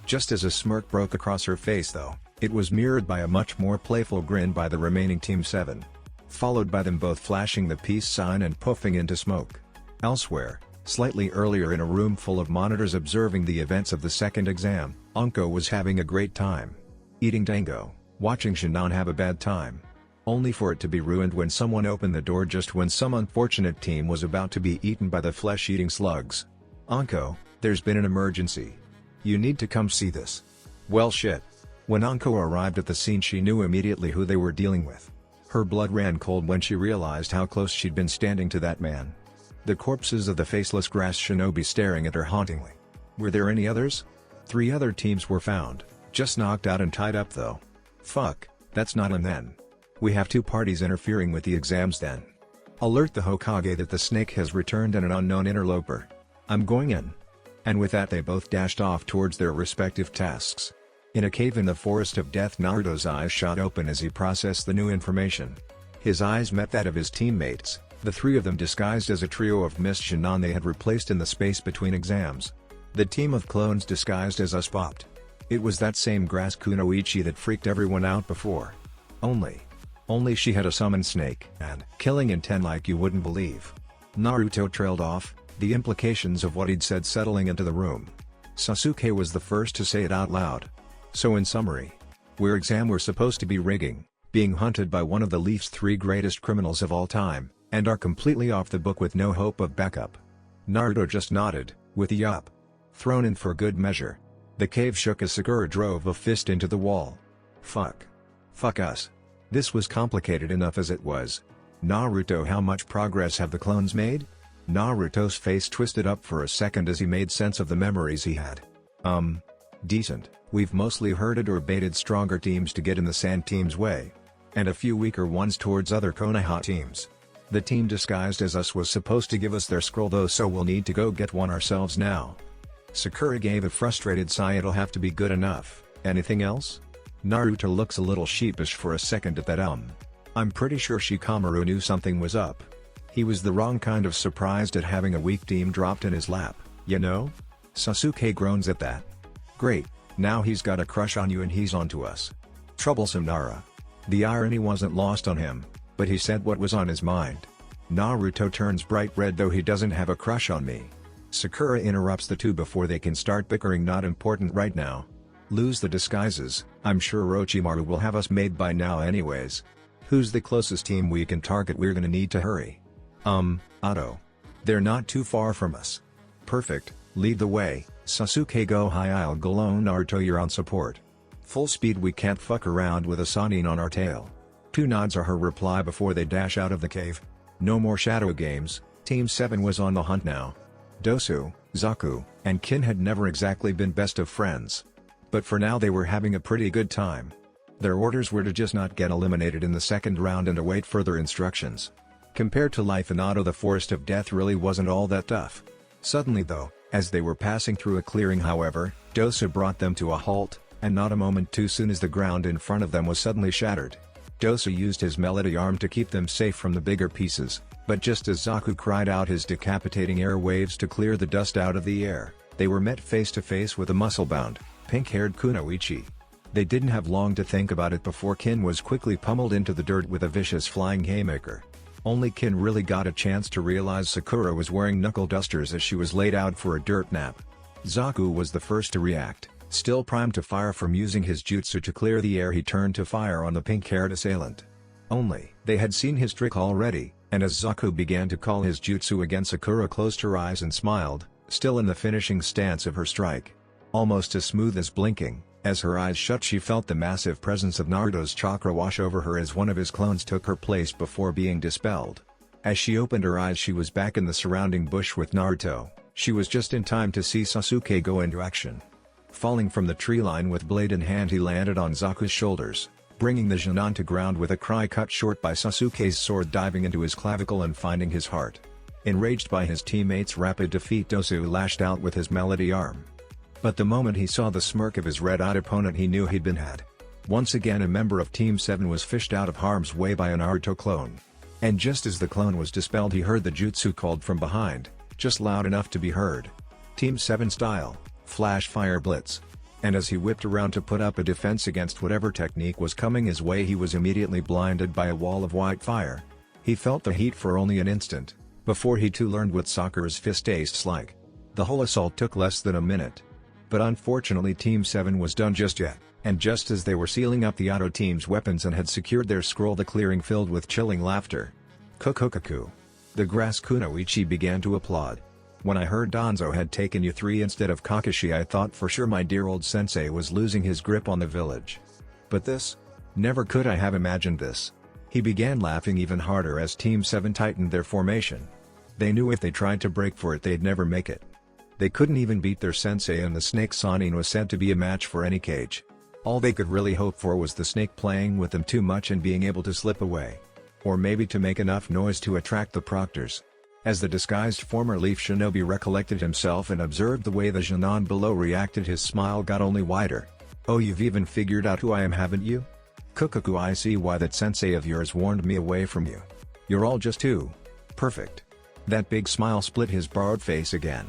Just as a smirk broke across her face though, it was mirrored by a much more playful grin by the remaining Team 7. Followed by them both flashing the peace sign and puffing into smoke. Elsewhere, slightly earlier in a room full of monitors observing the events of the second exam, Anko was having a great time. Eating dango, watching Genin have a bad time. Only for it to be ruined when someone opened the door just when some unfortunate team was about to be eaten by the flesh-eating slugs. Anko, there's been an emergency. You need to come see this. Well shit. When Anko arrived at the scene, she knew immediately who they were dealing with. Her blood ran cold when she realized how close she'd been standing to that man. The corpses of the faceless grass shinobi staring at her hauntingly. Were there any others? 3 other teams were found, just knocked out and tied up though. Fuck, that's not on then. We have 2 parties interfering with the exams then. Alert the Hokage that the snake has returned and an unknown interloper. I'm going in. And with that they both dashed off towards their respective tasks. In a cave in the Forest of Death, Naruto's eyes shot open as he processed the new information. His eyes met that of his teammates, the 3 of them disguised as a trio of mist Genin they had replaced in the space between exams. The team of clones disguised as Uspopped. It was that same grass kunoichi that freaked everyone out before. Only, Only she had a summon snake and killing intent like you wouldn't believe. Naruto trailed off, the implications of what he'd said settling into the room. Sasuke was the first to say it out loud. So in summary, we're supposed to be rigging, being hunted by one of the Leaf's 3 greatest criminals of all time, and are completely off the book with no hope of backup. Naruto just nodded, with a yup. Thrown in for good measure. The cave shook as Sakura drove a fist into the wall. Fuck. Fuck us. This was complicated enough as it was. Naruto, how much progress have the clones made? Naruto's face twisted up for a second as he made sense of the memories he had. Decent. We've mostly herded or baited stronger teams to get in the Sand team's way. And a few weaker ones towards other Konoha teams. The team disguised as us was supposed to give us their scroll though, so we'll need to go get one ourselves now. Sakura gave a frustrated sigh. It'll have to be good enough. Anything else? Naruto looks a little sheepish for a second at that. I'm pretty sure Shikamaru knew something was up. He was the wrong kind of surprised at having a weak team dropped in his lap, you know? Sasuke groans at that. Great, now he's got a crush on you and he's onto us. Troublesome Nara. The irony wasn't lost on him, but he said what was on his mind. Naruto turns bright red. Though he doesn't have a crush on me. Sakura interrupts the two before they can start bickering. Not important right now. Lose the disguises, I'm sure Orochimaru will have us made by now anyways. Who's the closest team we can target? We're gonna need to hurry. Otto. They're not too far from us. Perfect, lead the way. Sasuke go high, I'll go low. Naruto, you're on support. Full speed, we can't fuck around with a Sannin on our tail. 2 nods are her reply before they dash out of the cave. No more shadow games, Team 7 was on the hunt now. Dosu, Zaku, and Kin had never exactly been best of friends. But for now they were having a pretty good time. Their orders were to just not get eliminated in the second round and await further instructions. Compared to life in Otto, the Forest of Death really wasn't all that tough. Suddenly though, as they were passing through a clearing, however, Dosu brought them to a halt, and not a moment too soon, as the ground in front of them was suddenly shattered. Dosu used his melody arm to keep them safe from the bigger pieces, but just as Zaku cried out his decapitating air waves to clear the dust out of the air, they were met face to face with a muscle-bound, pink-haired Kunoichi. They didn't have long to think about it before Kin was quickly pummeled into the dirt with a vicious flying haymaker. Only Kin really got a chance to realize Sakura was wearing knuckle dusters as she was laid out for a dirt nap. Zaku was the first to react. Still primed to fire from using his jutsu to clear the air, he turned to fire on the pink-haired assailant. Only, they had seen his trick already, and as Zaku began to call his jutsu again, Sakura closed her eyes and smiled, still in the finishing stance of her strike. Almost as smooth as blinking, as her eyes shut, she felt the massive presence of Naruto's chakra wash over her as one of his clones took her place before being dispelled. As she opened her eyes, she was back in the surrounding bush with Naruto. She was just in time to see Sasuke go into action. Falling from the tree line with blade in hand, he landed on Zaku's shoulders, bringing the Jonin to ground with a cry cut short by Sasuke's sword diving into his clavicle and finding his heart. Enraged by his teammates' rapid defeat, Dosu lashed out with his melody arm. But the moment he saw the smirk of his red-eyed opponent, he knew he'd been had. Once again, a member of Team 7 was fished out of harm's way by a Naruto clone. And just as the clone was dispelled, he heard the jutsu called from behind, just loud enough to be heard. Team 7 style. Flash fire blitz. And as he whipped around to put up a defense against whatever technique was coming his way, he was immediately blinded by a wall of white fire. He felt the heat for only an instant, before he too learned what Sakura's fist tastes like. The whole assault took less than a minute. But unfortunately, Team 7 was done just yet, and just as they were sealing up the Otto team's weapons and had secured their scroll, the clearing filled with chilling laughter. Kukukaku. The grass Kunoichi began to applaud. When I heard Danzo had taken you 3 instead of Kakashi, I thought for sure my dear old sensei was losing his grip on the village. But this? Never could I have imagined this. He began laughing even harder as Team 7 tightened their formation. They knew if they tried to break for it, they'd never make it. They couldn't even beat their sensei, and the snake Sannin was said to be a match for any cage. All they could really hope for was the snake playing with them too much and being able to slip away. Or maybe to make enough noise to attract the proctors. As the disguised former Leaf Shinobi recollected himself and observed the way the Jonin below reacted, his smile got only wider. Oh, you've even figured out who I am, haven't you? Kukuku, I see why that sensei of yours warned me away from you. You're all just too perfect. That big smile split his borrowed face again.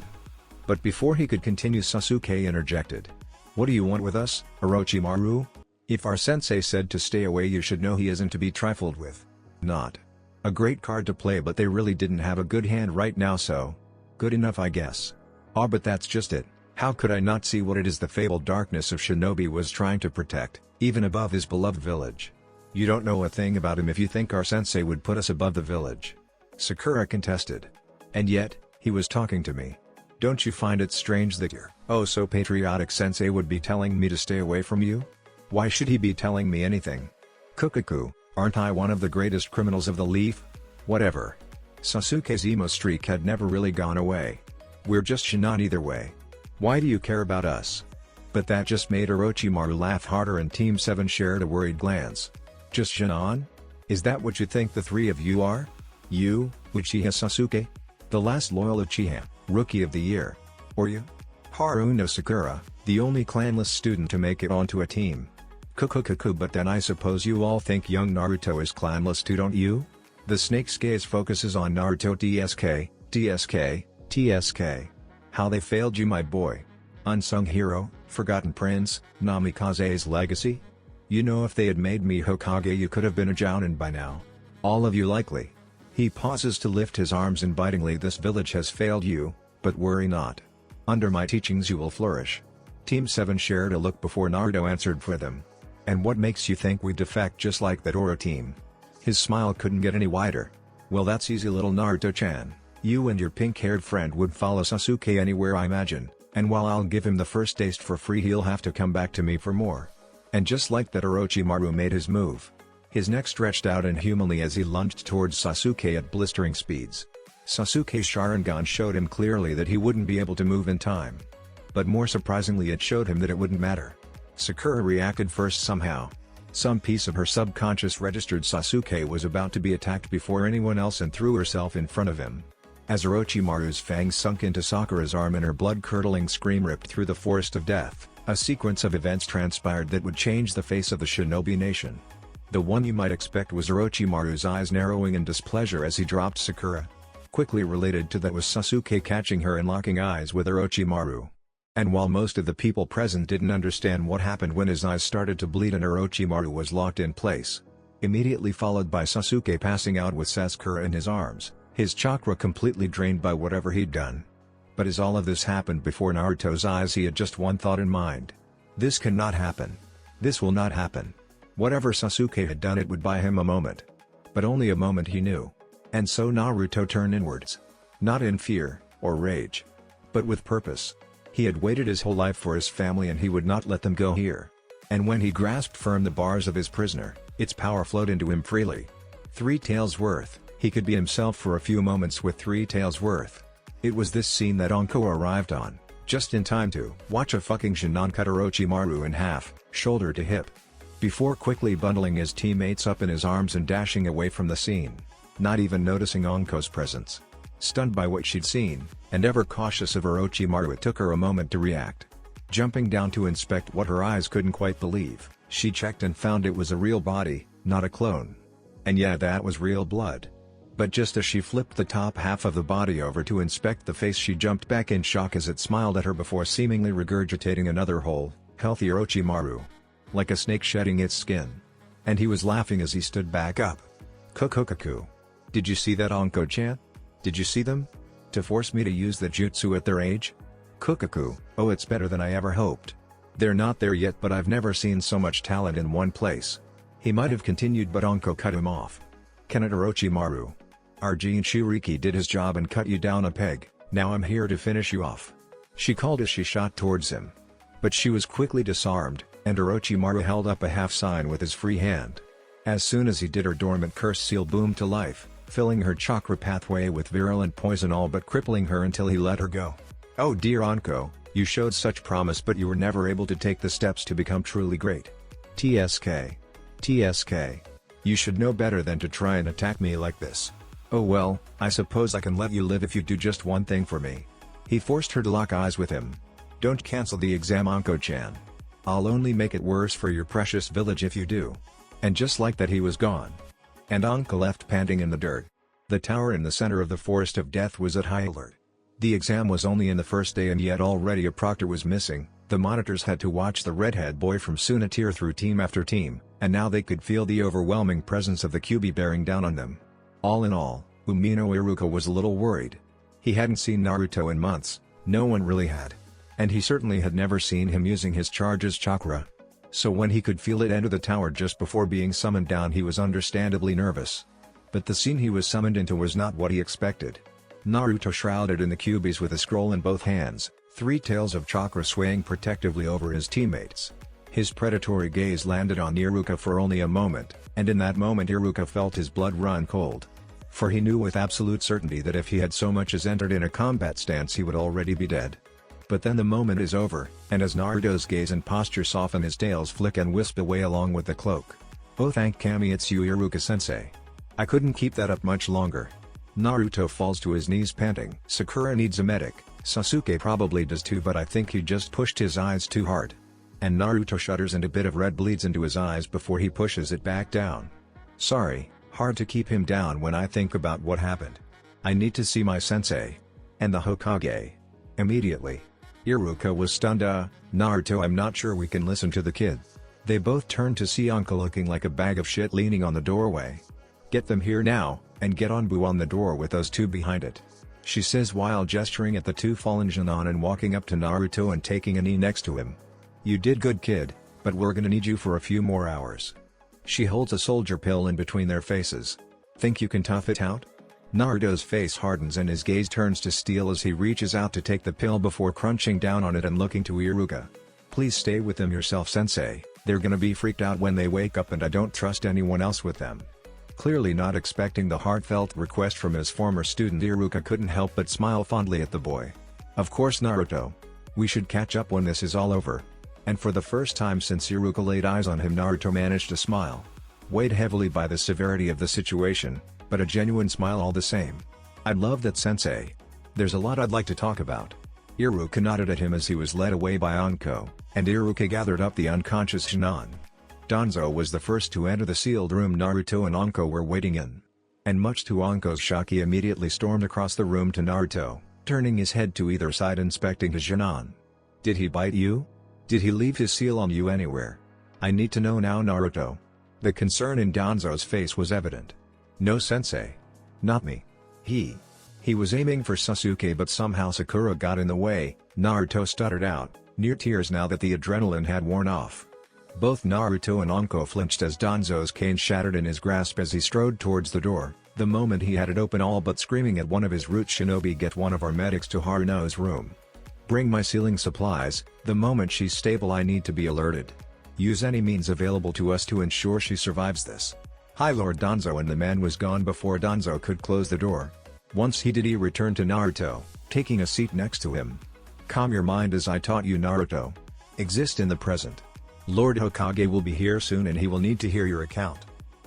But before he could continue, Sasuke interjected. What do you want with us, Orochimaru? If our sensei said to stay away, you should know he isn't to be trifled with. Not a great card to play, but they really didn't have a good hand right now, so good enough, I guess. Ah, but that's just it. How could I not see what it is the fabled darkness of Shinobi was trying to protect, even above his beloved village? You don't know a thing about him if you think our sensei would put us above the village. Sakura contested. And yet, he was talking to me. Don't you find it strange that your oh so patriotic sensei would be telling me to stay away from you? Why should he be telling me anything? Kukaku, aren't I one of the greatest criminals of the leaf? Whatever. Sasuke's emo streak had never really gone away. We're just Shinon either way. Why do you care about us? But that just made Orochimaru laugh harder, and Team 7 shared a worried glance. Just Shinon? Is that what you think the three of you are? You, Uchiha Sasuke? The last loyal Uchiha, Rookie of the Year. Or you? Haruno Sakura, the only clanless student to make it onto a team. Kukukuku, but then I suppose you all think young Naruto is clanless too, don't you? The snake's gaze focuses on Naruto. TSK. How they failed you, my boy. Unsung hero, forgotten prince, Namikaze's legacy? You know, if they had made me Hokage, you could have been a Jounin by now. All of you likely. He pauses to lift his arms invitingly. This village has failed you, but worry not. Under my teachings you will flourish. Team 7 shared a look before Naruto answered for them. And what makes you think we'd defect just like that Oro team? His smile couldn't get any wider. Well, that's easy, little Naruto-chan. You and your pink-haired friend would follow Sasuke anywhere, I imagine, and while I'll give him the first taste for free, he'll have to come back to me for more. And just like that, Orochimaru made his move. His neck stretched out inhumanly as he lunged towards Sasuke at blistering speeds. Sasuke's Sharingan showed him clearly that he wouldn't be able to move in time. But more surprisingly, it showed him that it wouldn't matter. Sakura reacted first somehow. Some piece of her subconscious registered Sasuke was about to be attacked before anyone else and threw herself in front of him. As Orochimaru's fangs sunk into Sakura's arm and her blood-curdling scream ripped through the forest of death, a sequence of events transpired that would change the face of the Shinobi nation. The one you might expect was Orochimaru's eyes narrowing in displeasure as he dropped Sakura. Quickly related to that was Sasuke catching her and locking eyes with Orochimaru. And while most of the people present didn't understand what happened when his eyes started to bleed and Orochimaru was locked in place, immediately followed by Sasuke passing out with Sakura in his arms, his chakra completely drained by whatever he'd done. But as all of this happened before Naruto's eyes, he had just one thought in mind. This cannot happen. This will not happen. Whatever Sasuke had done, it would buy him a moment. But only a moment, he knew. And so Naruto turned inwards. Not in fear, or rage. But with purpose. He had waited his whole life for his family and he would not let them go here. And when he grasped firm the bars of his prisoner, its power flowed into him freely. 3 taels worth, he could be himself for a few moments with 3 taels worth. It was this scene that Anko arrived on, just in time to watch a fucking Shinon cut Orochimaru in half, shoulder to hip. Before quickly bundling his teammates up in his arms and dashing away from the scene. Not even noticing Anko's presence. Stunned by what she'd seen, and ever cautious of Orochimaru, it took her a moment to react. Jumping down to inspect what her eyes couldn't quite believe, she checked and found it was a real body, not a clone. And yeah, that was real blood. But just as she flipped the top half of the body over to inspect the face, she jumped back in shock as it smiled at her before seemingly regurgitating another whole, healthy Orochimaru. Like a snake shedding its skin. And he was laughing as he stood back up. Kukukaku. Did you see that, Anko-chan? Did you see them? To force me to use the jutsu at their age? Kukuku, oh, it's better than I ever hoped. They're not there yet, but I've never seen so much talent in one place. He might have continued, but Anko cut him off. Can it, Orochimaru? Our Jinchuriki did his job and cut you down a peg, now I'm here to finish you off. She called as she shot towards him. But she was quickly disarmed, and Orochimaru held up a half sign with his free hand. As soon as he did, her dormant curse seal boomed to life, filling her chakra pathway with virulent poison, all but crippling her until he let her go. Oh dear Anko, you showed such promise, but you were never able to take the steps to become truly great. TSK. You should know better than to try and attack me like this. Oh well, I suppose I can let you live if you do just one thing for me. He forced her to lock eyes with him. Don't cancel the exam, Anko-chan. I'll only make it worse for your precious village if you do. And just like that, he was gone. And Anko left panting in the dirt. The tower in the center of the forest of death was at high alert. The exam was only in the first day and yet already a proctor was missing, The monitors had to watch the redhead boy from Suna tear through team after team, and now they could feel the overwhelming presence of the Kyuubi bearing down on them. All in all, Umino Iruka was a little worried. He hadn't seen Naruto in months, no one really had. And he certainly had never seen him using his charge's chakra. So when he could feel it enter the tower just before being summoned down, he was understandably nervous. But the scene he was summoned into was not what he expected. Naruto shrouded in the Kyuubis with a scroll in both hands, 3 tails of chakra swaying protectively over his teammates. His predatory gaze landed on Iruka for only a moment, and in that moment Iruka felt his blood run cold. For he knew with absolute certainty that if he had so much as entered in a combat stance he would already be dead. But then the moment is over, and as Naruto's gaze and posture soften, his tails flick and wisp away along with the cloak. Oh, thank Kami, it's you, Iruka-sensei. I couldn't keep that up much longer. Naruto falls to his knees panting. Sakura needs a medic, Sasuke probably does too, but I think he just pushed his eyes too hard. And Naruto shudders and a bit of red bleeds into his eyes before he pushes it back down. Sorry, hard to keep him down when I think about what happened. I need to see my sensei. And the Hokage. Immediately. Iruka was stunned. Naruto, I'm not sure we can listen to the kid. They both turned to see Anka looking like a bag of shit leaning on the doorway. Get them here now, and get Onbu on the door with those 2 behind it. She says while gesturing at the 2 fallen Jonin and walking up to Naruto and taking a knee next to him. You did good, kid, but we're gonna need you for a few more hours. She holds a soldier pill in between their faces. Think you can tough it out? Naruto's face hardens and his gaze turns to steel as he reaches out to take the pill before crunching down on it and looking to Iruka. Please stay with them yourself, sensei, they're gonna be freaked out when they wake up and I don't trust anyone else with them. Clearly not expecting the heartfelt request from his former student, Iruka couldn't help but smile fondly at the boy. Of course, Naruto. We should catch up when this is all over. And for the first time since Iruka laid eyes on him, Naruto managed to smile. Weighed heavily by the severity of the situation, but a genuine smile all the same. I'd love that, sensei. There's a lot I'd like to talk about. Iruka nodded at him as he was led away by Anko, and Iruka gathered up the unconscious Shinon. Danzo was the first to enter the sealed room Naruto and Anko were waiting in. And much to Anko's shock, he immediately stormed across the room to Naruto, turning his head to either side inspecting his Shinon. Did he bite you? Did he leave his seal on you anywhere? I need to know now, Naruto. The concern in Danzo's face was evident. No, sensei. Not me. He was aiming for Sasuke, but somehow Sakura got in the way, Naruto stuttered out, near tears now that the adrenaline had worn off. Both Naruto and Anko flinched as Danzo's cane shattered in his grasp as he strode towards the door, the moment he had it open, all but screaming at one of his root shinobi, get one of our medics to Haruno's room. Bring my sealing supplies, the moment she's stable I need to be alerted. Use any means available to us to ensure she survives this. Hi, Lord Danzo, and the man was gone before Danzo could close the door. Once he did, he returned to Naruto, taking a seat next to him. Calm your mind as I taught you, Naruto. Exist in the present. Lord Hokage will be here soon and he will need to hear your account.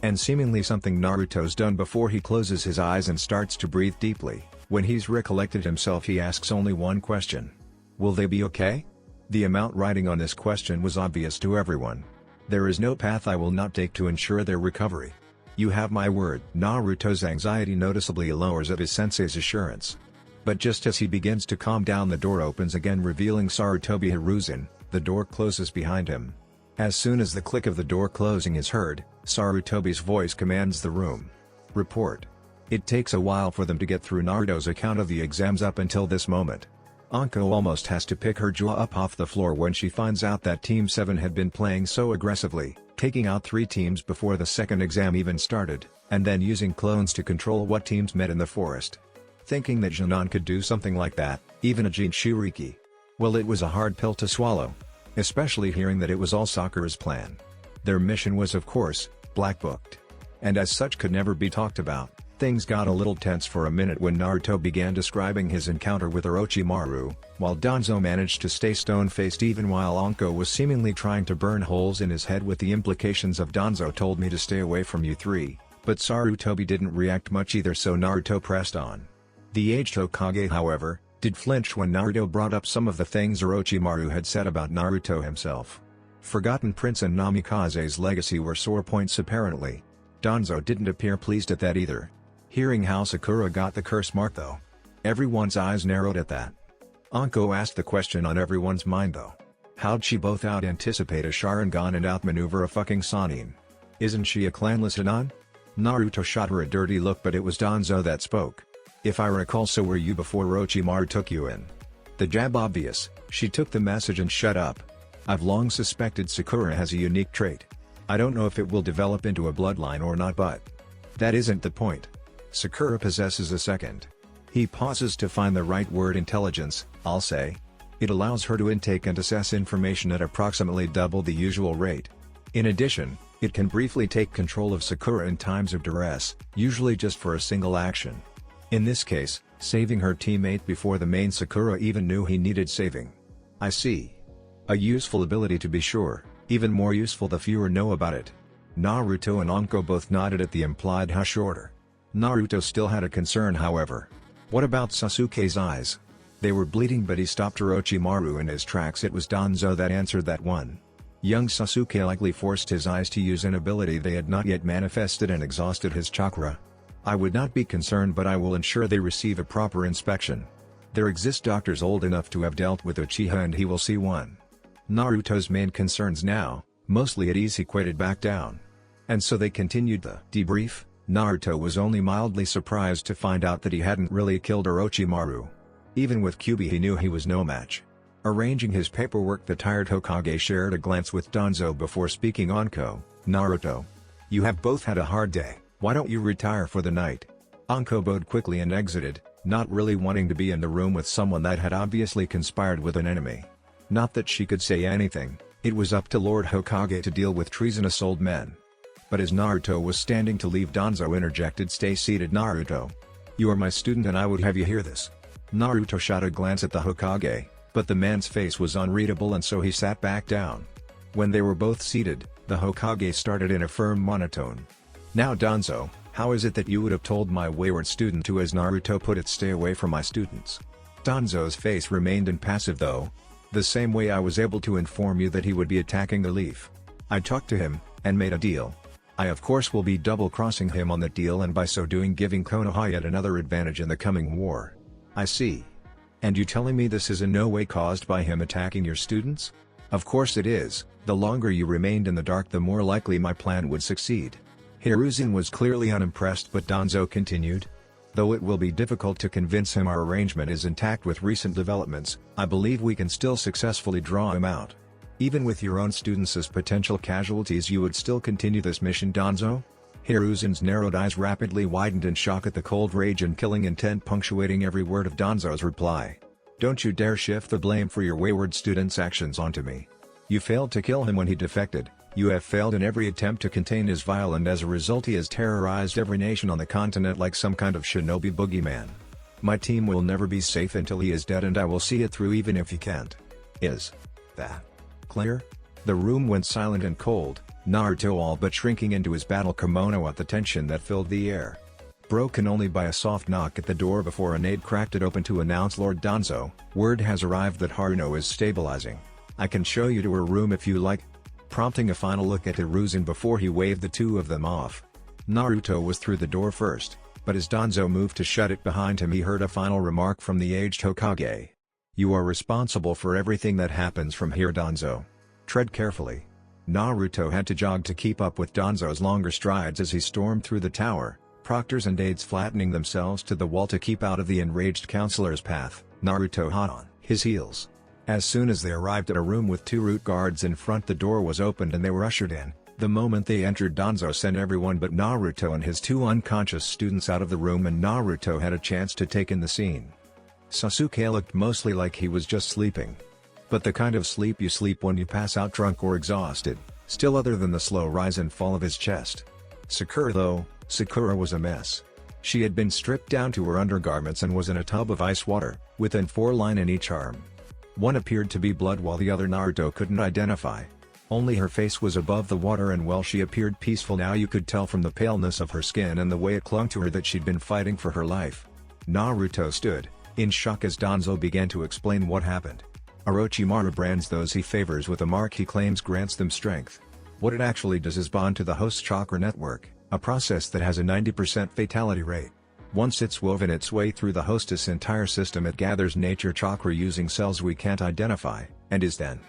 And seemingly something Naruto's done before he closes his eyes and starts to breathe deeply. When he's recollected himself, he asks only one question. Will they be okay? The amount riding on this question was obvious to everyone. There is no path I will not take to ensure their recovery. You have my word. Naruto's anxiety noticeably lowers at his sensei's assurance. But just as he begins to calm down, the door opens again, revealing Sarutobi Hiruzen. The door closes behind him. As soon as the click of the door closing is heard, Sarutobi's voice commands the room. Report. It takes a while for them to get through Naruto's account of the exams up until this moment. Anko almost has to pick her jaw up off the floor when she finds out that Team 7 had been playing so aggressively, taking out 3 teams before the second exam even started, and then using clones to control what teams met in the forest. Thinking that Jonin could do something like that, even a Jinchuriki. Well, it was a hard pill to swallow. Especially hearing that it was all Sakura's plan. Their mission was, of course, black-booked. And as such could never be talked about. Things got a little tense for a minute when Naruto began describing his encounter with Orochimaru, while Danzo managed to stay stone-faced even while Anko was seemingly trying to burn holes in his head with the implications of "Danzo told me to stay away from you 3, but Sarutobi didn't react much either, so Naruto pressed on. The aged Hokage, however, did flinch when Naruto brought up some of the things Orochimaru had said about Naruto himself. Forgotten Prince and Namikaze's legacy were sore points apparently. Danzo didn't appear pleased at that either. Hearing how Sakura got the curse mark though. Everyone's eyes narrowed at that. Anko asked the question on everyone's mind though. How'd she both out-anticipate a Sharingan and outmaneuver a fucking Sannin? Isn't she a clanless Hanan? Naruto shot her a dirty look, but it was Danzo that spoke. If I recall, so were you before Orochimaru took you in. The jab obvious, she took the message and shut up. I've long suspected Sakura has a unique trait. I don't know if it will develop into a bloodline or not, but that isn't the point. Sakura possesses a second. He pauses to find the right word, intelligence, I'll say. It allows her to intake and assess information at approximately double the usual rate. In addition, it can briefly take control of Sakura in times of duress, usually just for a single action. In this case, saving her teammate before the main Sakura even knew he needed saving. I see. A useful ability to be sure, even more useful the fewer know about it. Naruto and Anko both nodded at the implied hush order. Naruto still had a concern, however. What about Sasuke's eyes? They were bleeding, but he stopped Orochimaru in his tracks. It was Danzo that answered that one. Young Sasuke likely forced his eyes to use an ability they had not yet manifested and exhausted his chakra. I would not be concerned, but I will ensure they receive a proper inspection. There exist doctors old enough to have dealt with Uchiha, and he will see one. Naruto's main concerns now, mostly at ease, equated back down. And so they continued the debrief. Naruto was only mildly surprised to find out that he hadn't really killed Orochimaru. Even with Kyuubi he knew he was no match. Arranging his paperwork, the tired Hokage shared a glance with Danzo before speaking. Anko, Naruto. You have both had a hard day, why don't you retire for the night? Anko bowed quickly and exited, not really wanting to be in the room with someone that had obviously conspired with an enemy. Not that she could say anything, it was up to Lord Hokage to deal with treasonous old men. But as Naruto was standing to leave, Danzo interjected, "Stay seated, Naruto. You are my student and I would have you hear this." Naruto shot a glance at the Hokage, but the man's face was unreadable and so he sat back down. When they were both seated, the Hokage started in a firm monotone. "Now Danzo, how is it that you would have told my wayward student to, as Naruto put it, stay away from my students?" Danzo's face remained impassive though. "The same way I was able to inform you that he would be attacking the Leaf. I talked to him, and made a deal. I of course will be double-crossing him on that deal, and by so doing giving Konoha yet another advantage in the coming war." "I see. And you telling me this is in no way caused by him attacking your students?" "Of course it is. The longer you remained in the dark, the more likely my plan would succeed." Hiruzen was clearly unimpressed, but Danzo continued. "Though it will be difficult to convince him our arrangement is intact with recent developments, I believe we can still successfully draw him out. Even with your own students as potential casualties, you would still continue this mission, Danzo?" Hiruzen's narrowed eyes rapidly widened in shock at the cold rage and killing intent punctuating every word of Danzo's reply. "Don't you dare shift the blame for your wayward student's actions onto me. You failed to kill him when he defected, you have failed in every attempt to contain his vile, and as a result he has terrorized every nation on the continent like some kind of shinobi boogeyman. My team will never be safe until he is dead, and I will see it through even if he can't. Is that clear?" The room went silent and cold, Naruto all but shrinking into his battle kimono at the tension that filled the air. Broken only by a soft knock at the door before an aide cracked it open to announce, "Lord Danzo, word has arrived that Haruno is stabilizing. I can show you to her room if you like," prompting a final look at Hiruzen before he waved the two of them off. Naruto was through the door first, but as Danzo moved to shut it behind him he heard a final remark from the aged Hokage. "You are responsible for everything that happens from here, Danzo. Tread carefully." Naruto had to jog to keep up with Danzo's longer strides as he stormed through the tower, proctors and aides flattening themselves to the wall to keep out of the enraged counselor's path, Naruto hot on his heels. As soon as they arrived at a room with two root guards in front, the door was opened and they were ushered in. The moment they entered, Danzo sent everyone but Naruto and his two unconscious students out of the room, and Naruto had a chance to take in the scene. Sasuke looked mostly like he was just sleeping. But the kind of sleep you sleep when you pass out drunk or exhausted, still other than the slow rise and fall of his chest. Sakura was a mess. She had been stripped down to her undergarments and was in a tub of ice water, with an 4-line in each arm. One appeared to be blood while the other Naruto couldn't identify. Only her face was above the water, and while she appeared peaceful now, you could tell from the paleness of her skin and the way it clung to her that she'd been fighting for her life. Naruto stood, in shock as Danzo began to explain what happened. Orochimaru brands those he favors with a mark he claims grants them strength. What it actually does is bond to the host's chakra network, a process that has a 90% fatality rate. Once it's woven its way through the hostess' entire system, it gathers nature chakra using cells we can't identify, and is then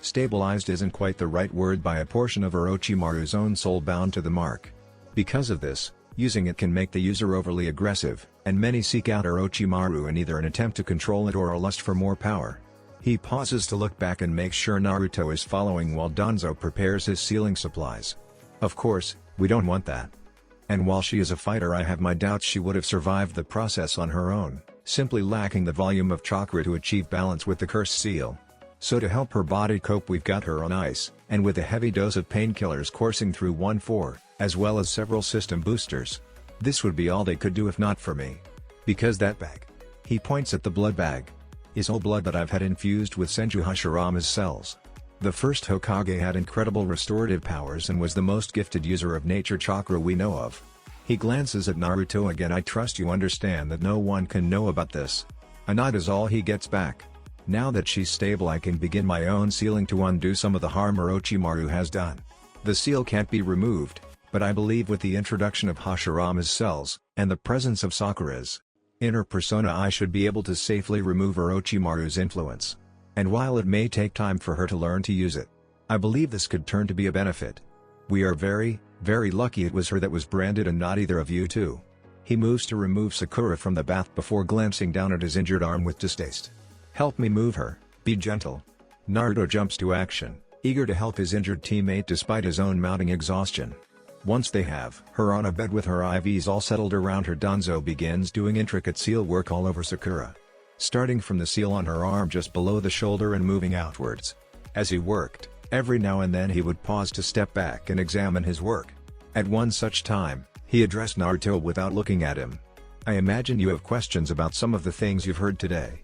Stabilized isn't quite the right word by a portion of Orochimaru's own soul bound to the mark. Because of this, using it can make the user overly aggressive, and many seek out Orochimaru in either an attempt to control it or a lust for more power. He pauses to look back and make sure Naruto is following while Danzo prepares his sealing supplies. Of course, we don't want that. And while she is a fighter, I have my doubts she would have survived the process on her own, simply lacking the volume of chakra to achieve balance with the cursed seal. So to help her body cope, we've got her on ice, and with a heavy dose of painkillers coursing through 1-4, as well as several system boosters. This would be all they could do if not for me. Because that bag. He points at the blood bag. Is all blood that I've had infused with Senju Hashirama's cells. The first Hokage had incredible restorative powers and was the most gifted user of nature chakra we know of. He glances at Naruto again. I trust you understand that no one can know about this. A nod is all he gets back. Now that she's stable, I can begin my own sealing to undo some of the harm Orochimaru has done. The seal can't be removed, but I believe with the introduction of Hashirama's cells, and the presence of Sakura's inner persona, I should be able to safely remove Orochimaru's influence. And while it may take time for her to learn to use it, I believe this could turn to be a benefit. We are very, very lucky it was her that was branded and not either of you two. He moves to remove Sakura from the bath before glancing down at his injured arm with distaste. Help me move her, be gentle. Naruto jumps to action, eager to help his injured teammate despite his own mounting exhaustion. Once they have her on a bed with her IVs all settled around her, Danzo begins doing intricate seal work all over Sakura. Starting from the seal on her arm just below the shoulder and moving outwards. As he worked, every now and then he would pause to step back and examine his work. At one such time, he addressed Naruto without looking at him. I imagine you have questions about some of the things you've heard today.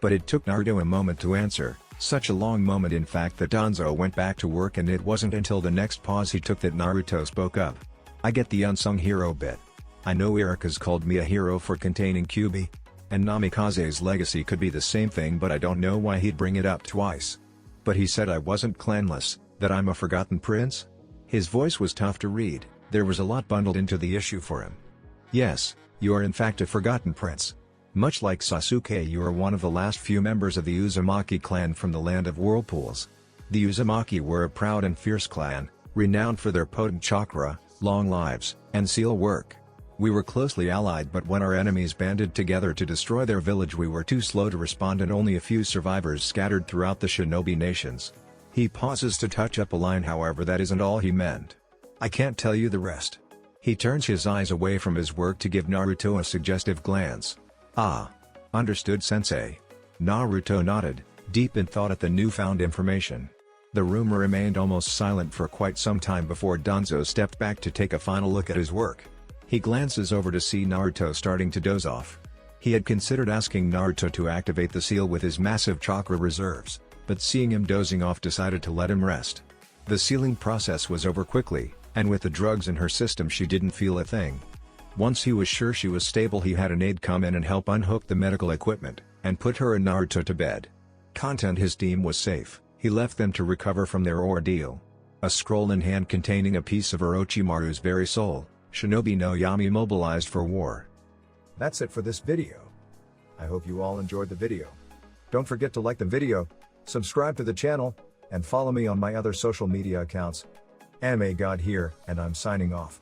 But it took Naruto a moment to answer, such a long moment in fact that Danzo went back to work, and it wasn't until the next pause he took that Naruto spoke up. I get the unsung hero bit. I know Irika's called me a hero for containing Kyuubi. And Namikaze's legacy could be the same thing, but I don't know why he'd bring it up twice. But he said I wasn't clanless, that I'm a forgotten prince? His voice was tough to read, there was a lot bundled into the issue for him. Yes, you are in fact a forgotten prince. Much like Sasuke, you are one of the last few members of the Uzumaki clan from the land of whirlpools. The Uzumaki were a proud and fierce clan, renowned for their potent chakra, long lives, and seal work. We were closely allied, but when our enemies banded together to destroy their village, we were too slow to respond, and only a few survivors scattered throughout the Shinobi nations. He pauses to touch up a line, however that isn't all he meant. I can't tell you the rest. He turns his eyes away from his work to give Naruto a suggestive glance. Ah. Understood, sensei. Naruto nodded, deep in thought at the newfound information. The room remained almost silent for quite some time before Danzo stepped back to take a final look at his work. He glances over to see Naruto starting to doze off. He had considered asking Naruto to activate the seal with his massive chakra reserves, but seeing him dozing off, decided to let him rest. The sealing process was over quickly, and with the drugs in her system she didn't feel a thing. Once he was sure she was stable, he had an aide come in and help unhook the medical equipment, and put her and Naruto to bed. Content his team was safe, he left them to recover from their ordeal. A scroll in hand containing a piece of Orochimaru's very soul, Shinobi no Yami mobilized for war. That's it for this video. I hope you all enjoyed the video. Don't forget to like the video, subscribe to the channel, and follow me on my other social media accounts. Anime God here, and I'm signing off.